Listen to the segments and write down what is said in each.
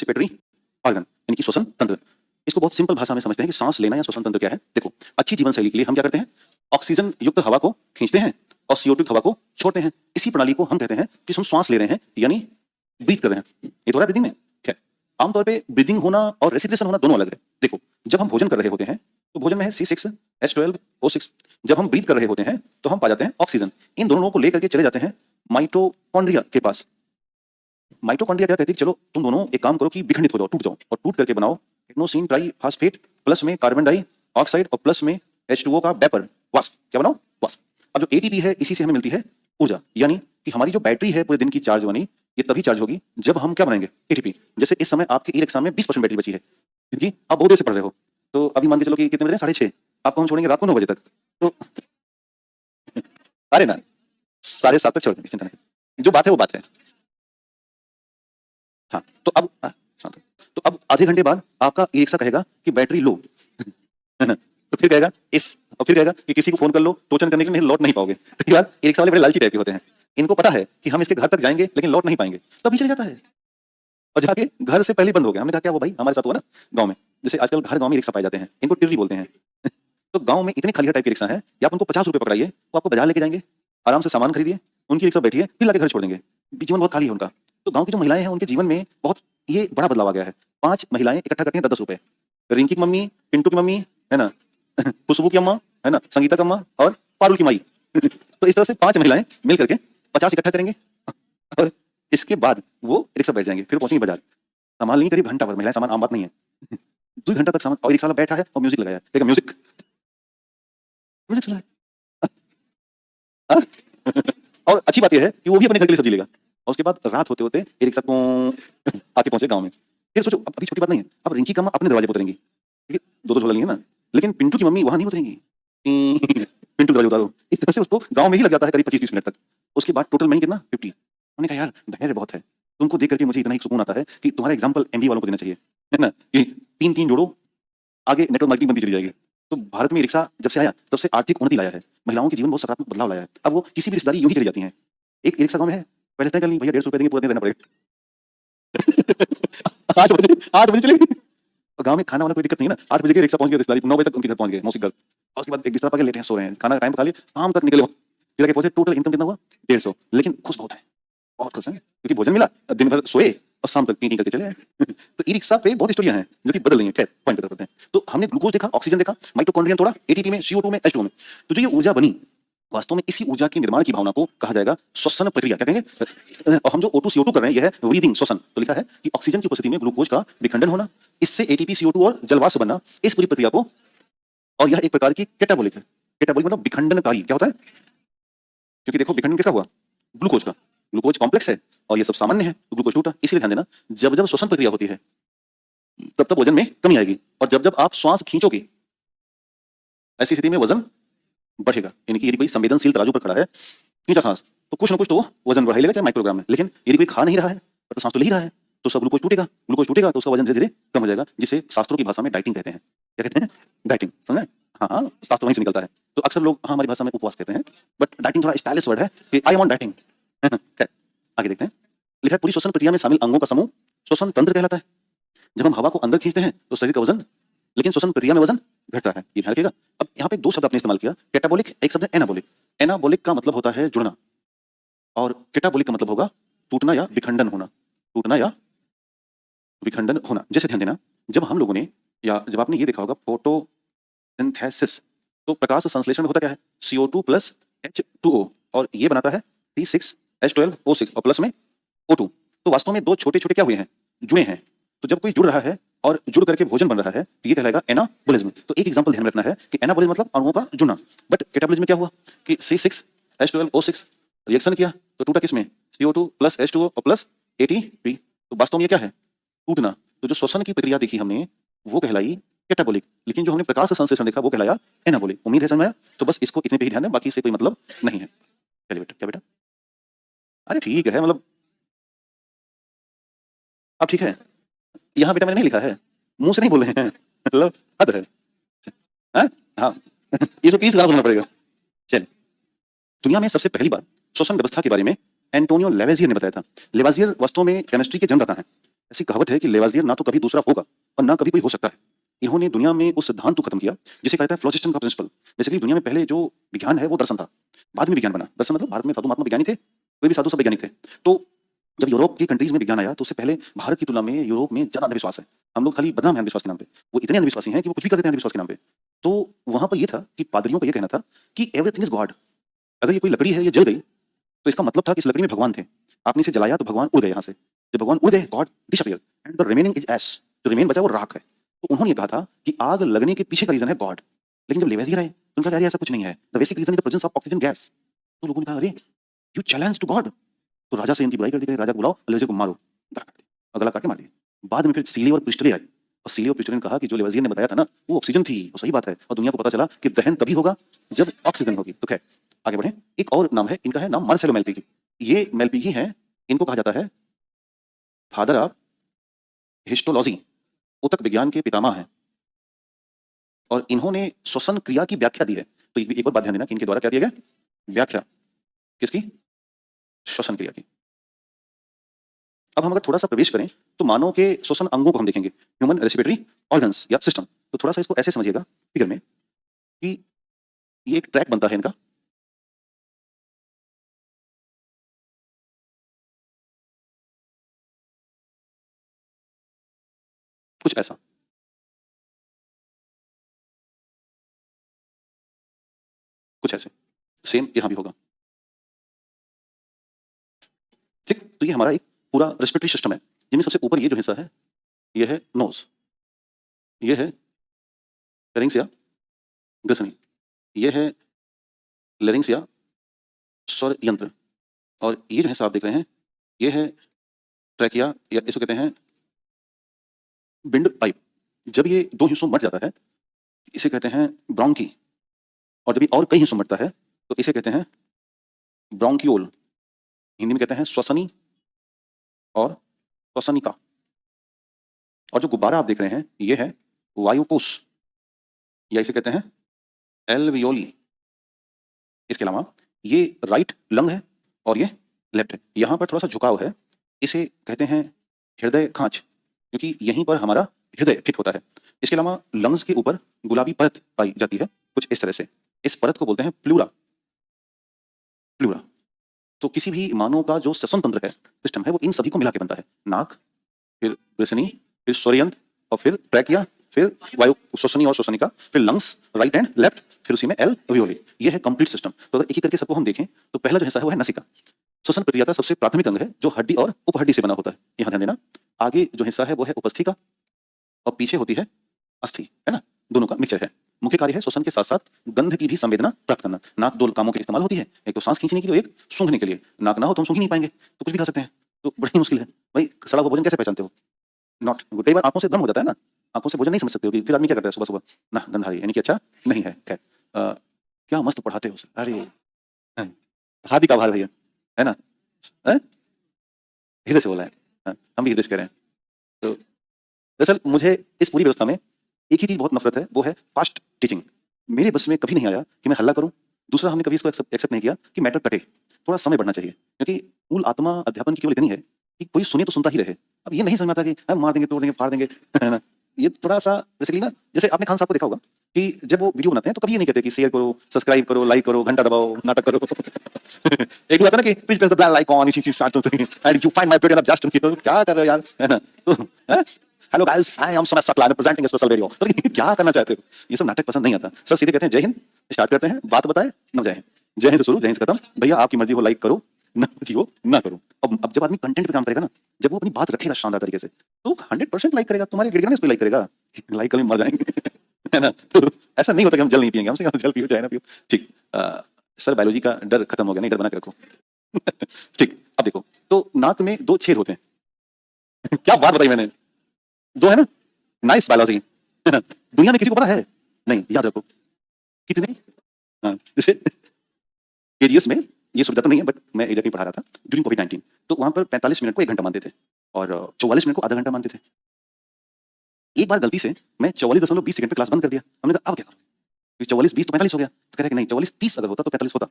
Respiratory organ यानी कि श्वसन तंत्र। इसको बहुत सिंपल भाषा में समझते हैं कि सांस लेना या श्वसन तंत्र क्या है। देखो, अच्छी जीवन शैली के लिए हम क्या करते हैं, ऑक्सीजन युक्त हवा को खींचते हैं और CO2 युक्त हवा को छोड़ते हैं। इसी प्रणाली को हम कहते हैं कि हम श्वास ले रहे हैं यानी ब्रीथ कर रहे हैं। ये तो रहा ब्रीदिंग में। खैर, आमतौर पे ब्रीदिंग होना और रेस्पिरेशन होना दोनों अलग है। देखो, जब हम भोजन कर रहे होते हैं तो भोजन में है C6H12O6। जब हम ब्रीथ कर रहे होते हैं तो हम पा जाते हैं ऑक्सीजन। इन दोनों को लेकर के चले जाते हैं माइटोकॉन्ड्रिया के पास। माइटोकॉन्ड्रिया क्या कहती है, चलो तुम दोनों एक काम करो कि विखंडित हो जाओ, टूट जाओ, और टूट करके बनाओ एडेनोसिन ट्राइफॉस्फेट प्लस में कार्बन डाइऑक्साइड और प्लस में H2O का वेपर, वाष्प। क्या बनाओ? वाष्प। अब जो ATP है इसी से हमें मिलती है ऊर्जा, यानी कि हमारी जो बैटरी है पूरे दिन की चार्ज होनी, ये तभी चार्ज होगी जब हम क्या बनाएंगे, ATP। जैसे इस समय आपके ई रिक्शा में 20% बैटरी बची है क्योंकि आप बहुत देर से पढ़ रहे हो। तो अभी मान के चलो कि कितने बजे, 6:30। आपको हम छोड़ेंगे रात को 9 बजे तक, तो अरे ना 7:30 तक छोड़ देंगे, चिंता नहीं। जो बात है वो बात है। हाँ, तो अब आधे घंटे बाद आपका ई रिक्शा कहेगा कि बैटरी लो है ना, तो फिर कहेगा और फिर कहेगा कि किसी को फोन कर लो, टोचन करने के लिए लौट नहीं पाओगे। तो यार ई रिक्शा वाले बड़े लालची टाइप के होते हैं। इनको पता है कि हम इसके घर तक जाएंगे लेकिन लौट नहीं पाएंगे, तो अभी चले जाता है और जाके घर से पहले बंद हो गया। हमने कहा क्या वो भाई, हमारे साथ हुआ ना गांव में। जैसे आजकल हर गांव में रिक्शा पाए जाते हैं, इनको टिर्री बोलते हैं तो गांव में इतने खाली टाइप के रिक्शा है, या आप उनको 50 रुपए पकड़ाइए, वो आपको बाजार लेके जाएंगे, आराम से सामान खरीदिए, उनकी रिक्शा बैठिए, फिर लाके घर छोड़ देंगे। जीवन बहुत खाली है उनका। तो गांव की जो महिलाएं हैं उनके जीवन में बहुत ये बड़ा बदलाव आ गया है। 5 महिलाएं इकट्ठा करती हैं 10-10 रुपए। रिंकी की मम्मी, पिंटू की मम्मी है ना, खुशबू की अम्मा है ना, संगीता की अम्मा और पारुल की माई तो इस तरह से 5 महिलाएं मिल करके 50 इकट्ठा करेंगे और इसके बाद वो रिक्शा बैठ जाएंगे, फिर पहुंचेंगे बाजार। सामान लेंगे करीब घंटा भर, महिलाएं सामान आम बात नहीं है 2 घंटा तक सामान, और रिक्शा वाला बैठा है और म्यूजिक लगाया है, म्यूजिक म्यूजिक चला है और अच्छी बात यह है कि वो भी अपने घर के लिए सब्जी लेगा। और उसके बाद रात होते होते ये रिक्शा को आके पहुंचे गांव में। फिर सोचो, अब अभी छोटी बात नहीं है, अब रिंकी की अम्मा अपने दरवाजे पर उतरेंगी, ठीक है, 2-2 झोला लेंगे ना, लेकिन पिंटू की मम्मी वहां नहीं उतरेंगी पिंटू दरवाजे उतारो। इस तरह से उसको गांव में ही लग जाता है करीब 25-30 मिनट तक। उसके बाद टोटल मनी कितना, 50। हमने कहा यार धैर्य बहुत है, तुमको देख करके मुझे इतना ही सुकून आता है कि तुम्हारा एग्जाम्पल MBA वालों को देना चाहिए, है ना, कि 3-3 जोड़ो, आगे नेटवर्क मार्केटिंग बनती चली जाएगी। तो भारत में रिक्शा जब से आया तब से आर्थिक उन्नति लाया है, महिलाओं के जीवन बहुत सकारात्मक बदलाव लाया है। अब वो किसी भी रिश्तेदारी यूं ही चली जाती हैं। एक रिक्शा गांव में है, पहले तय कर ली भैया 150 रुपए देंगे, पूरा दिन रहना पड़ेगा 8 बजे चलेगी। गांव में खाना वाना कोई दिक्कत नहीं है ना, 8 बजे के रिक्शा पहुंच गया रिश्तेदारी, 9 बजे तक उनके घर पहुंच गए, मौसी घर। और उसके बाद एक बिस्तर पा के लेटे हैं, सो रहे हैं, खाना टाइम पर खा लिया, शाम तक निकले, फिर आके पहुंचे। टोटल इनकम कितना हुआ, 150। लेकिन खुश बहुत है, बहुत खुश है क्योंकि भोजन मिला, दिन भर सोए और शाम तक पी करके चले आए तो ई रिक्शा पे बहुत स्टोरियां हैं जो कि बदल रही हैं। खैर, पॉइंट पे करते हैं। तो हमने ग्लूकोज देखा, ऑक्सीजन देखा, माइटोकॉन्ड्रियन तोड़ा, ATP में, CO2 में, H2O में। तो जो ये ऊर्जा बनी, वास्तव में इसी ऊर्जा के निर्माण की भावना को कहा जाएगा श्वसन प्रक्रिया। क्या कहेंगे? और हम जो O2 CO2 कर रहे हैं यह है ब्रीदिंग, श्वसन। तो लिखा है कि ऑक्सीजन की उपस्थिति में ग्लूकोज का विखंडन होना, इससे ATP CO2 और जलवाष्प बनना, इस पूरी प्रक्रिया को, और यह एक प्रकार की कैटाबोलिक है। कैटाबोलिक मतलब विखंडनकारी। क्या होता है? क्योंकि देखो विखंडन किसका हुआ, ग्लूकोज का। ग्लूकोज कॉम्प्लेक्स है और ये सब सामान्य है, तो ग्लूकोज टूटा। इसलिए ध्यान देना, जब जब श्वसन प्रक्रिया होती है तब तब वजन में कमी आएगी, और जब जब आप श्वास खींचोगे ऐसी स्थिति में वजन बढ़ेगा। यानी कि यदि कोई संवेदनशील तराजू पर खड़ा है, खींचा सांस, तो कुछ ना कुछ तो वजन बढ़ा ही लेगा, चाहे माइक्रोग्राम में। लेकिन यदि कोई खा नहीं रहा है तो सांस तो ले ही रहा है, तो उसका ग्लूकोज टूटेगा। ग्लूकोज टूटेगा तो उसका वजन धीरे धीरे कम हो जाएगा, जिसे शास्त्रों की भाषा में डाइटिंग कहते हैं। क्या कहते हैं? डाइटिंग। समझे? हाँ, शास्त्र वहीं से निकलता है। तो अक्सर लोग हमारी भाषा में उपवास कहते हैं, बट डाइटिंग थोड़ा स्टाइलिश वर्ड है कि आई एम ऑन डाइटिंग। आगे देखते हैं। लिखा है पूरी श्वसन प्रक्रिया में शामिल अंगों का समूह श्वसन तंत्र कहलाता है। जब हम हवा को अंदर खींचते हैं तो शरीर का वजन, लेकिन श्वसन प्रक्रिया में वजन घटता है, ये ध्यान रखिएगा। अब यहाँ पे 2 शब्द आपने इस्तेमाल किया, कैटाबोलिक, एक शब्द है एनाबोलिक। एनाबोलिक का मतलब होता है जुड़ना, और कैटाबोलिक का मतलब होगा टूटना या विखंडन होना। टूटना या विखंडन होना। जैसे ध्यान देना, जब हम लोगों ने, या जब आपने ये देखा होगा फोटोसिंथेसिस, तो प्रकाश संश्लेषण में होता क्या है, CO2 प्लस H2O, और ये बनाता है C6H12O6 और प्लस में O2। तो वास्तव में 2 छोटे छोटे क्या हुए हैं, जुड़े हैं। तो जब कोई जुड़ रहा है और जुड़ करके भोजन बन रहा है तो ये कहलाएगा एनाबोलिज्म। तो एक एग्जांपल ध्यान में रखना है कि एनाबोलिज्म मतलब अणुओं का जुड़ना, बट कैटाबोलिज्म में क्या हुआ कि C6H12O6 रिएक्शन किया तो टूटा किसमें, CO2 प्लस H2O और प्लस ATP। तो वास्तव में ये क्या है, टूटना। तो जो श्वसन की प्रक्रिया देखी हमने वो कहलाई कैटाबोलिक, लेकिन जो हमने प्रकाश संश्लेषण देखा वो कहलाया एनाबोलिक। उम्मीद है समझ में आया? तो बस इसको इतने पे ही ध्यान दें, बाकी से कोई मतलब नहीं है। चलिए बेटा, क्या बेटा? अरे ठीक है, मतलब अब ठीक है। यहाँ बेटा मैंने नहीं लिखा है, मुंह से नहीं बोल रहे हैं, मतलब हद है। हाँ ये सब प्लीज गाना सुनना पड़ेगा। चलिए, दुनिया में सबसे पहली बार श्वसन व्यवस्था के बारे में एंटोनियो लेवेजियर ने बताया था। लेवेजियर वास्तव में केमिस्ट्री के जन्मदाता हैं। ऐसी कहावत है कि लेवाजियर ना तो कभी दूसरा होगा और ना कभी कोई हो सकता है। इन्होंने दुनिया में उस सिद्धांत को खत्म किया जिसे कहता है फ्लोजिस्टन का प्रिंसिपल। बेसिकली दुनिया में पहले जो विज्ञान है वो दर्शन था, बाद में विज्ञान बना। दर्शन मतलब भारत में साधु महात्मा विज्ञानी थे, कोई भी साधु सब वैज्ञानिक थे। तो जब यूरोप की कंट्रीज में विज्ञान आया तो उससे पहले भारत की तुलना में यूरोप में ज्यादा अंधविश्वास है। हम लोग खाली बदनाम है अंधविश्वास के नाम पे, वो इतने अंधविश्वासी हैं कि वो कुछ भी कर देते हैं अंधविश्वास के नाम पे। तो वहां पर ये था कि पादरियों का ये कहना था कि एवरीथिंग इज गॉड। अगर ये कोई लकड़ी है ये जल गई तो इसका मतलब था कि इस लकड़ी में भगवान थे, आपने इसे जलाया तो भगवान उड़ गए यहाँ से। जब भगवान उड़ गए God disappear and the remaining is ash, जो रिमेन बचा वो राख है। तो उन्होंने ये कहा था कि आग लगने के पीछे का रीजन है गॉड। लेकिन जब लेवाजियर आए तो उनका कह रहे ऐसा कुछ नहीं है, the basic reason is the presence of oxygen gas. तो लोगों ने कहा अरे यू चैलेंज टू गॉड। तो राजा से इनकी बुराई कर दी, राजा को बुलाओ लेवाजियर को मारो, गला काट दिया और गला काट के मार दिया। बाद में फिर सीली और प्रिस्टले आए और सीली और प्रिस्टले ने कहा कि जो लेवाजियर ने बताया था ना वो ऑक्सीजन थी, वो सही बात है। और दुनिया को पता चला कि दहन तभी होगा जब ऑक्सीजन होगी। तो खैर आगे बढ़े। एक और नाम है इनका, है नाम मार्सेलो मेलपीगी। ये मेलपीगी हैं, इनको कहा जाता है फादर ऑफ हिस्टोलॉजी, ऊतक विज्ञान के पितामह हैं। और इन्होंने श्वसन क्रिया की व्याख्या दी है। तो एक और बात ध्यान देना कि इनके द्वारा क्या दिया गया, व्याख्या किसकी, श्वसन क्रिया की। अब हम अगर थोड़ा सा प्रवेश करें तो मानव के श्वसन अंगों को हम देखेंगे, ह्यूमन रेस्पिरेटरी ऑर्गन्स या सिस्टम। तो थोड़ा सा इसको ऐसे समझिएगा फिगर में कि ये एक ट्रैक बनता है इनका, कुछ ऐसा। कुछ ऐसे सेम यहां भी होगा। ठीक, तो ये हमारा एक पूरा रेस्पिरेटरी सिस्टम है जिनमें सबसे ऊपर ये जो हिस्सा है ये है नोज, ये है फेरिंक्स या ग्रसनी, ये है लेरिंग्स या स्वर यंत्र, और ये जो हिस्सा आप देख रहे हैं ये है ट्रैकिया या इसको कहते हैं बिंड पाइप। जब ये दो हिस्सों में बंट जाता है इसे कहते हैं ब्रोंकी, और जब ये और कई हिस्सों में बंटता है तो इसे कहते हैं ब्रोंकियोल। हिंदी में कहते हैं श्वसनी और श्वसनिका। और जो गुब्बारा आप देख रहे हैं ये है वायुकोश या इसे कहते हैं एल्वियोली। इसके अलावा ये राइट लंग है और ये लेफ्ट है। यहाँ पर थोड़ा सा झुकाव है, इसे कहते हैं हृदय खांच, क्योंकि यहीं पर हमारा हृदय फिट होता है। इसके अलावा लंग्स के ऊपर गुलाबी परत पाई जाती है कुछ इस तरह से, इस परत को बोलते हैं प्लूरा। प्लूरा तो किसी भी मानव का जो श्वसन तंत्र है, सिस्टम है, वो इन सभी को मिला के बनता है। नाक, फिर ग्रसनी, फिर स्वरयंत्र, और फिर ट्रैकिया, फिर वायु श्वसनी और श्वसनिका, फिर लंग्स राइट एंड लेफ्ट, फिर उसी में एल्वियोली। ये है कंप्लीट सिस्टम। तो अगर एक एक करके सबको हम देखें तो पहला जो हिस्सा है वो है नसिका। श्वसन प्रक्रिया का सबसे प्राथमिक अंग है जो हड्डी और उपहड्डी से बना होता है। यहाँ ध्यान देना, आगे जो हिस्सा है वो है उपस्थिका और पीछे होती है अस्थि, है ना, दोनों का मिक्सचर है। मुख्य कार्य है श्वसन के साथ साथ गंध की भी संवेदना प्राप्त करना। नाक दो कामों के लिए इस्तेमाल होती है, एक तो सांस खींचने के लिए, एक सूंघने के लिए। नाक ना हो तो हम सूंघ ही नहीं पाएंगे, तो कुछ भी खा सकते हैं, तो बड़ी मुश्किल है भाई। सड़ा हुआ भोजन कैसे पहचानते हो, नॉट गुड। कई बार आंखों से दम हो जाता है ना, आंखों से भोजन नहीं समझ सकते हो कि फिर आदमी क्या करता है सुबह सुबह ना गंध आ रही है यानी कि अच्छा नहीं है। खैर क्या मस्त पढ़ाते हो सर, अरे हाथी का भार भैया, है ना, हृदय से बोला है। हम भी हृदय से कह रहे हैं। तो दरअसल मुझे इस पूरी व्यवस्था में एक ही चीज बहुत नफरत है, वो है फास्ट टीचिंग। मेरे बस में कभी नहीं आया कि मैं हल्ला करूं। दूसरा, हमने कभी इसको एक्सेप्ट नहीं किया कि मैटर कटे, थोड़ा समय बढ़ना चाहिए, क्योंकि मूल आत्मा अध्यापन की केवल इतनी है कि कोई सुने तो सुनता ही रहे। अब ये नहीं समझ में आता कि हम मार देंगे, तोड़ देंगे, फाड़ देंगे, है ना। ये थोड़ा सा बेसिकली ना, जैसे आपने खान साहब को देखा होगा कि जब वो वीडियो बनाते हैं तो कभी ये नहीं कहते कि शेयर करो, सब्सक्राइब करो, लाइक करो, घंटा दबाओ, नाटक करो। एक आता ना कि please press the bell icon and you find my video just, क्या कर रहे हो यार, है ना। तो hello guys, I am Sumesh Shukla presenting a special video. तो क्या करना चाहते हो, ये सब नाटक पसंद नहीं आता। सर सीधे कहते हैं जय हिंद, स्टार्ट करते हैं, बात बताए न जय हिंद, जय हिंद से शुरू, जय हिंद से खत्म। भैया आपकी मर्जी हो लाइक करो, ना मर्जी हो ना करो। अब जब आदमी कंटेंट पे काम करेगा ना, जब वो अपनी बात रखेगा शानदार तरीके से, तो 100% लाइक करेगा। तुम्हारे गिड़गिड़ाने इस पे लाइक करेगा, लाइक कभी मर जाएंगे, है ना। तो ऐसा नहीं होता कि हम जल नहीं पियेंगे, हमसे जल पियो चाहे ना पियो। ठीक, सर बायोलॉजी का डर खत्म हो गया, नहीं डर बना के रखो। ठीक, अब देखो, तो नाक में 2 छेद होते हैं। क्या बात बताई मैंने, 2 है ना, नाइस बायोलॉजी, है ना। दुनिया में किसी को पता है नहीं, याद रखो कितने। जैसे केजीएस में ये सुविधा तो नहीं है, बट मैं एक जगह पढ़ा रहा था ड्यूरिंग कोविड-19, तो वहां पर 45 मिनट को 1 घंटा मानते थे और 44 मिनट को आधा घंटा मानते थे। एक बार गलती से मैं 44.20 सेकंड पे क्लास बंद कर दिया। हमने कहा अब क्या करूं, 44-20 तो 45 हो गया। तो कह रहे कि नहीं, 44-30 अगर होता तो 45 होता।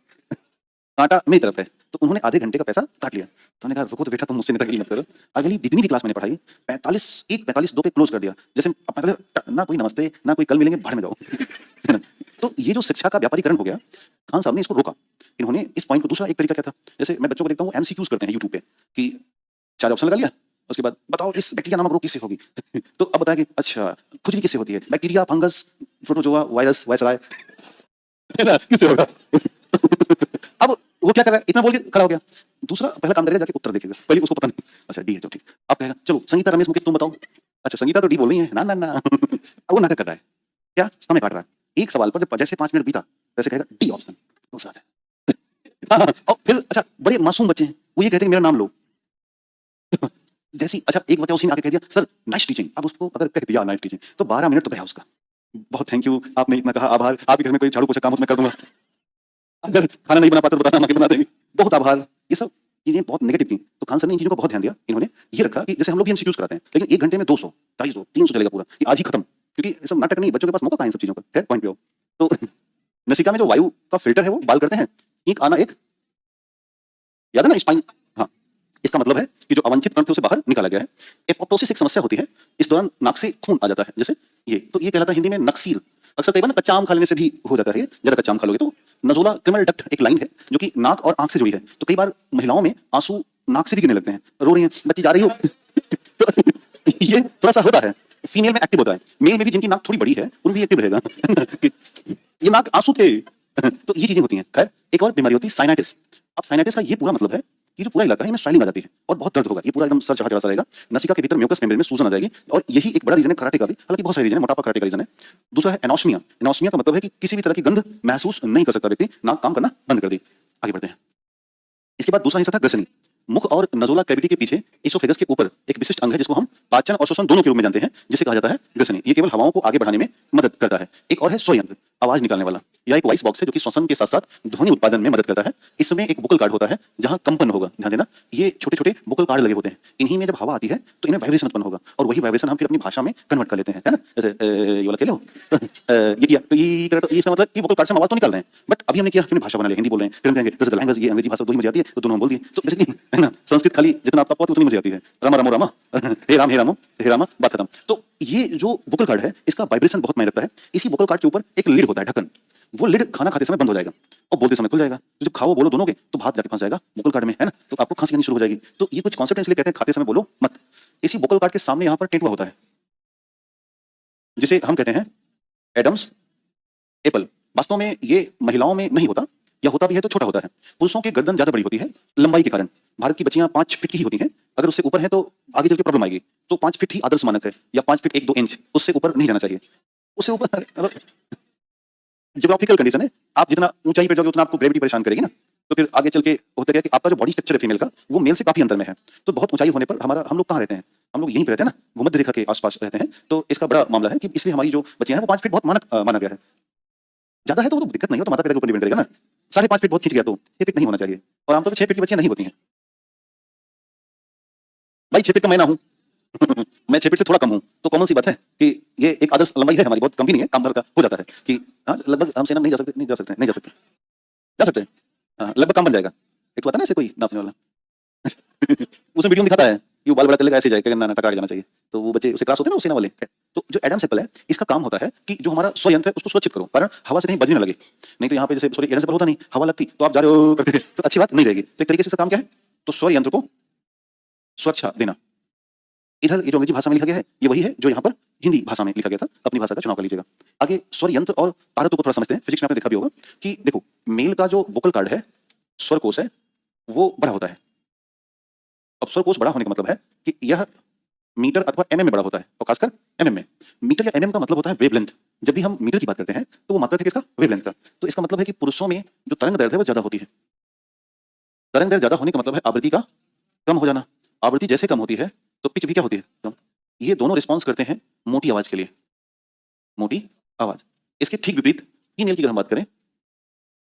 कांटा मेरी तरफ है। तो तो उन्होंने आधे घंटे का पैसा काट लिया। तो मैंने कहा रुको तो बेटा, तुम मुझसे नेतागिरी मत करो। अगली जितनी भी क्लास मैंने पढ़ाई 45-1 45-2 पे क्लोज कर दिया। जैसे ना कोई नमस्ते ना कोई कल मिलेंगे, भाड़ में जाओ। है ना? तो ये जो शिक्षा का व्यापारीकरण हो गया, खान साहब ने इसको रोका। इन्होंने इस पॉइंट को, दूसरा एक तरीका क्या था, जैसे मैं बच्चों को देखता हूँ एमसीक्यूज करते हैं यूट्यूब पे कि 4 ऑप्शन लगा लिया, उसके बाद बताओ इस बैक्टीरिया नामक रोग किससे होगी। तो अब बताया कि अच्छा खुजली किससे होती है, bacteria, fungus, protozoa, virus, viceroy, है ना, किससे होगा। अब वो क्या कर रहा है, इतना बोल के खड़ा हो गया। दूसरा पहला काम करेगा, जाके उत्तर देखेगा, पहले उसको पता नहीं, अच्छा डी है तो ठीक। अब कहेगा चलो संगीता, रमेश, मुकेश तुम बताओ। अच्छा संगीता तो डी बोल रही है, ना ना ना। अब वो नाटक कर रहा है, क्या समय काट रहा है। एक सवाल पर जब जैसे 5 मिनट बीता वैसे कहेगा डी ऑप्शन, दूसरा है। हाँ, और फिर अच्छा बड़े मासूम बच्चे हैं, वो ये कहते हैं मेरा नाम लो। जैसी अच्छा एक बच्चा उसी ने आके कह दिया सर नाइस टीचिंग, अब उसको अगर कह दिया नाइस टीचिंग तो 12 मिनट तो गया उसका। बहुत थैंक यू, आपने इतना कहा, आभार, आपके घर में कोई झाड़ू पोछा काम हो तो मैं कर दूंगा, अगर खाना नहीं बना पाते तो बताना, हम आके बना देंगे, बहुत आभार। ये सब चीजें बहुत नेगेटिव थी। तो खान सर ने इन चीजों को बहुत ध्यान दिया। इन्होंने ये रखा कि जैसे हम लोग भी एमसीक्यूज कराते हैं, लेकिन 1 घंटे में 200, 250, 300 चलेगा पूरा, कि आज ही खत्म, क्योंकि ये सब नाटक नहीं, बच्चों के पास मौका कहाँ है इन सब चीजों का। खैर पॉइंट पे हो तो नसिका में जो वायु का फिल्टर है वो बाल करते हैं, एक आना एक, याद है ना, स्पाइन। हाँ, इसका मतलब है कि जो अवांछित कण थे उसे बाहर निकाला गया है। एपोप्टोसिस एक समस्या होती है, इस दौरान नाक से खून आ जाता है, जैसे ये, तो ये कहलाता है हिंदी में नक्सील। अक्सर कई बार ना कच्चा आम खा लेने से भी हो जाता है, ज्यादा कच्चा आम खा लोगे तो। नजोला क्रिमिनल डक्ट एक लाइन है जो कि नाक और आंख से जुड़ी है, तो कई बार महिलाओं में आंसू नाक से भी गिरने लगते हैं, रो रही हैं, बच्ची जा रही हो। तो ये थोड़ा सा होता है, फीमेल में एक्टिव होता है, मेल में भी जिनकी नाक थोड़ी बड़ी है उनमें भी एक्टिव रहेगा। ये नाक आंसू थे। तो ये चीजें होती हैं। खैर एक और बीमारी होती है साइनाइटिस। अब साइनाइटिस का ये पूरा मतलब है कि जो पूरा इलाका है इसमें स्वेलिंग आ जाती है और बहुत दर्द होगा, ये पूरा एकदम सर चढ़ा सा रहेगा, नसिका के भीतर म्यूकस मेम्ब्रेन में सूजन आ जाएगी, और यही एक बड़ा रीजन है कराटे का भी, हालांकि बहुत सारे रीजन है, मोटापा कराटे का रीजन है। दूसरा है एनोस्मिया। एनोस्मिया का मतलब है कि किसी भी तरह की गंध महसूस नहीं कर सकता व्यक्ति, नाक काम करना बंद कर दी। आगे बढ़ते हैं। इसके बाद दूसरा हिस्सा था ग्रसनी। मुख और नजोला कैविटी के पीछे इसोफेगस के ऊपर एक विशिष्ट अंग है जिसको हम पाचन और श्वसन दोनों के रूप में जानते हैं, जिसे कहा जाता है ग्रसनी। ये केवल हवाओं को आगे बढ़ाने में मदद करता है। एक और है स्वर यंत्र, आवाज निकालने वाला। यह एक वॉइस बॉक्स है जो कि श्वसन के साथ साथ ध्वनि उत्पादन में मदद करता है। इसमें एक वोकल कार्ड होता है जहां कंपन होगा, ध्यान देना, ये छोटे छोटे वोकल कार्ड लगे होते हैं, इन्हीं में जब हवा आती है तो इनमें वाइब्रेशन उत्पन्न होगा, और वही वाइब्रेशन हम फिर अपनी भाषा में कन्वर्ट कर लेते हैं, है ना। जैसे ये वाला खेलो, ये किया तो ये करा, तो इसका मतलब कि वोकल कार्ड से हम आवाज तो निकाल रहे हैं, बट अभी हमने किया हमने भाषा बना ली, हिंदी बोल रहे हैं, फिर हम कहेंगे जैसे लैंग्वेज ये अंग्रेजी भाषा दो ही मुझे आती है तो दोनों हम बोल दिए, तो बेसिकली है ना, संस्कृत खाली जितना आपका पता उतनी मुझे आती है, रामा रामो रामा, हे राम हे रामो हे रामा, बात खत्म। तो ये जो वोकल कार्ड है इसका वाइब्रेशन बहुत मायने रखता है। इसी वोकल कार्ड के ऊपर एक लीड होता है, ढक्कन, वो लीड खाना खाते समय बंद हो जाएगा और बोलते समय खुल जाएगा। तो जब खाओ बोलो दोनों के तो भात जाके फंस जाएगा वोकल कार्ड में, है ना, तो आपको खांसी आनी शुरू हो जाएगी। तो ये कुछ कॉन्सेप्ट इसलिए कहते हैं खाते समय बोलो मत। इसी वोकल कार्ड के सामने यहाँ पर टेटुआ होता है जिसे हम कहते हैं एडम्स एप्पल। वास्तव में ये महिलाओं में नहीं होता, या होता भी है तो छोटा होता है। पुरुषों की गर्दन ज्यादा बड़ी होती है लंबाई के कारण। भारत की बच्चियां 5 फीट की ही होती हैं, अगर उससे ऊपर है तो आगे चल के प्रॉब्लम आएगी। तो 5 फीट ही आदर्श मानक है, या 5 फीट 1-2 इंच, उससे ऊपर नहीं जाना चाहिए। उससे ऊपर ज्योग्राफिकल कंडीशन है, आप जितना ऊंचाई पे जाओगे उतना आपको ग्रेविटी परेशान करेगी ना, तो फिर आगे चल के होता क्या कि आपका जो बॉडी स्ट्रक्चर है फीमेल का वो मेल से काफी अंतर में है। तो बहुत ऊंचाई होने पर हम लोग कहाँ रहते हैं, हम लोग यहीं पे रहते हैं ना, भूमध्य रेखा के आसपास रहते हैं। तो इसका बड़ा मामला है कि इसलिए हमारी जो बच्चियां हैं वो 5 फीट बहुत मानक माना गया है। ज्यादा है तो दिक्कत नहीं हो, तो माता पिता के ऊपर डिपेंड करेगा ना। 5.5 फीट बहुत खींच गया तो 6 फीट नहीं होना चाहिए, और आमतौर पर 6 फीट की बच्चियां नहीं होती हैं। भाई 6 फीट का मैं ना हूं। मैं 6 फीट से थोड़ा कम हूं, तो कॉमन सी बात है कि ये एक आदर्श लंबाई है हमारी, बहुत कम भी नहीं है, काम भर का हो जाता है कि हाँ लगभग हम सेना नहीं जा सकते, नहीं जा सकते, नहीं जा सकते, जा सकते हैं, हाँ लगभग काम बन जाएगा। एक तो आता है ना ऐसे कोई नापने वाला। उसमें वीडियो में दिखाता है कि वो बाल बड़ा कर लेगा, ऐसे जाएगा ना टका के जाना चाहिए, तो वो बच्चे उसे क्लास होते हैं ना सेना वाले। तो जो एडम्स एप्पल है इसका काम होता है कि जो हमारा स्वर यंत्र है उसको सुरक्षित करो, कारण हवा से कहीं बजने लगे। नहीं तो यहाँ पे जैसे सॉरी एडम्स एप्पल होता नहीं, हवा लगती तो आप जा रहे हो करके तो अच्छी बात नहीं रहेगी। तो एक तरीके से इसका काम क्या है, तो स्वर यंत्र को सुरक्षा देना। इधर ये जो अंग्रेजी भाषा में लिखा गया है ये वही है जो यहाँ पर हिंदी भाषा में लिखा गया था, अपनी भाषा का चुनाव कर लीजिएगा। आगे स्वर यंत्र और तारत्व को थोड़ा समझते हैं। फिजिक्स में आपने देखा भी होगा कि देखो मेल का जो वोकल कार्ड है, स्वर कोश है, वो बड़ा होता है। अब स्वर कोश बड़ा होने का मतलब है कि यह मीटर अथवा एमएम में बड़ा होता है, और खासकर एमएम में। मीटर या एमएम का मतलब होता है वेवलेंथ। जब भी हम मीटर की बात करते हैं तो वो मात्रक है किसका, वेवलेंथ का। तो इसका मतलब है कि पुरुषों में जो तरंग दैर्ध्य है वो ज्यादा होती है। तरंग दैर्ध्य ज्यादा होने का मतलब है आवृत्ति का कम हो जाना। आवृत्ति जैसे कम होती है तो पिच भी क्या होती है, कम। ये दोनों रिस्पॉन्स करते हैं मोटी आवाज के लिए, मोटी आवाज। इसके ठीक विपरीत फीमेल की अगर हम बात करें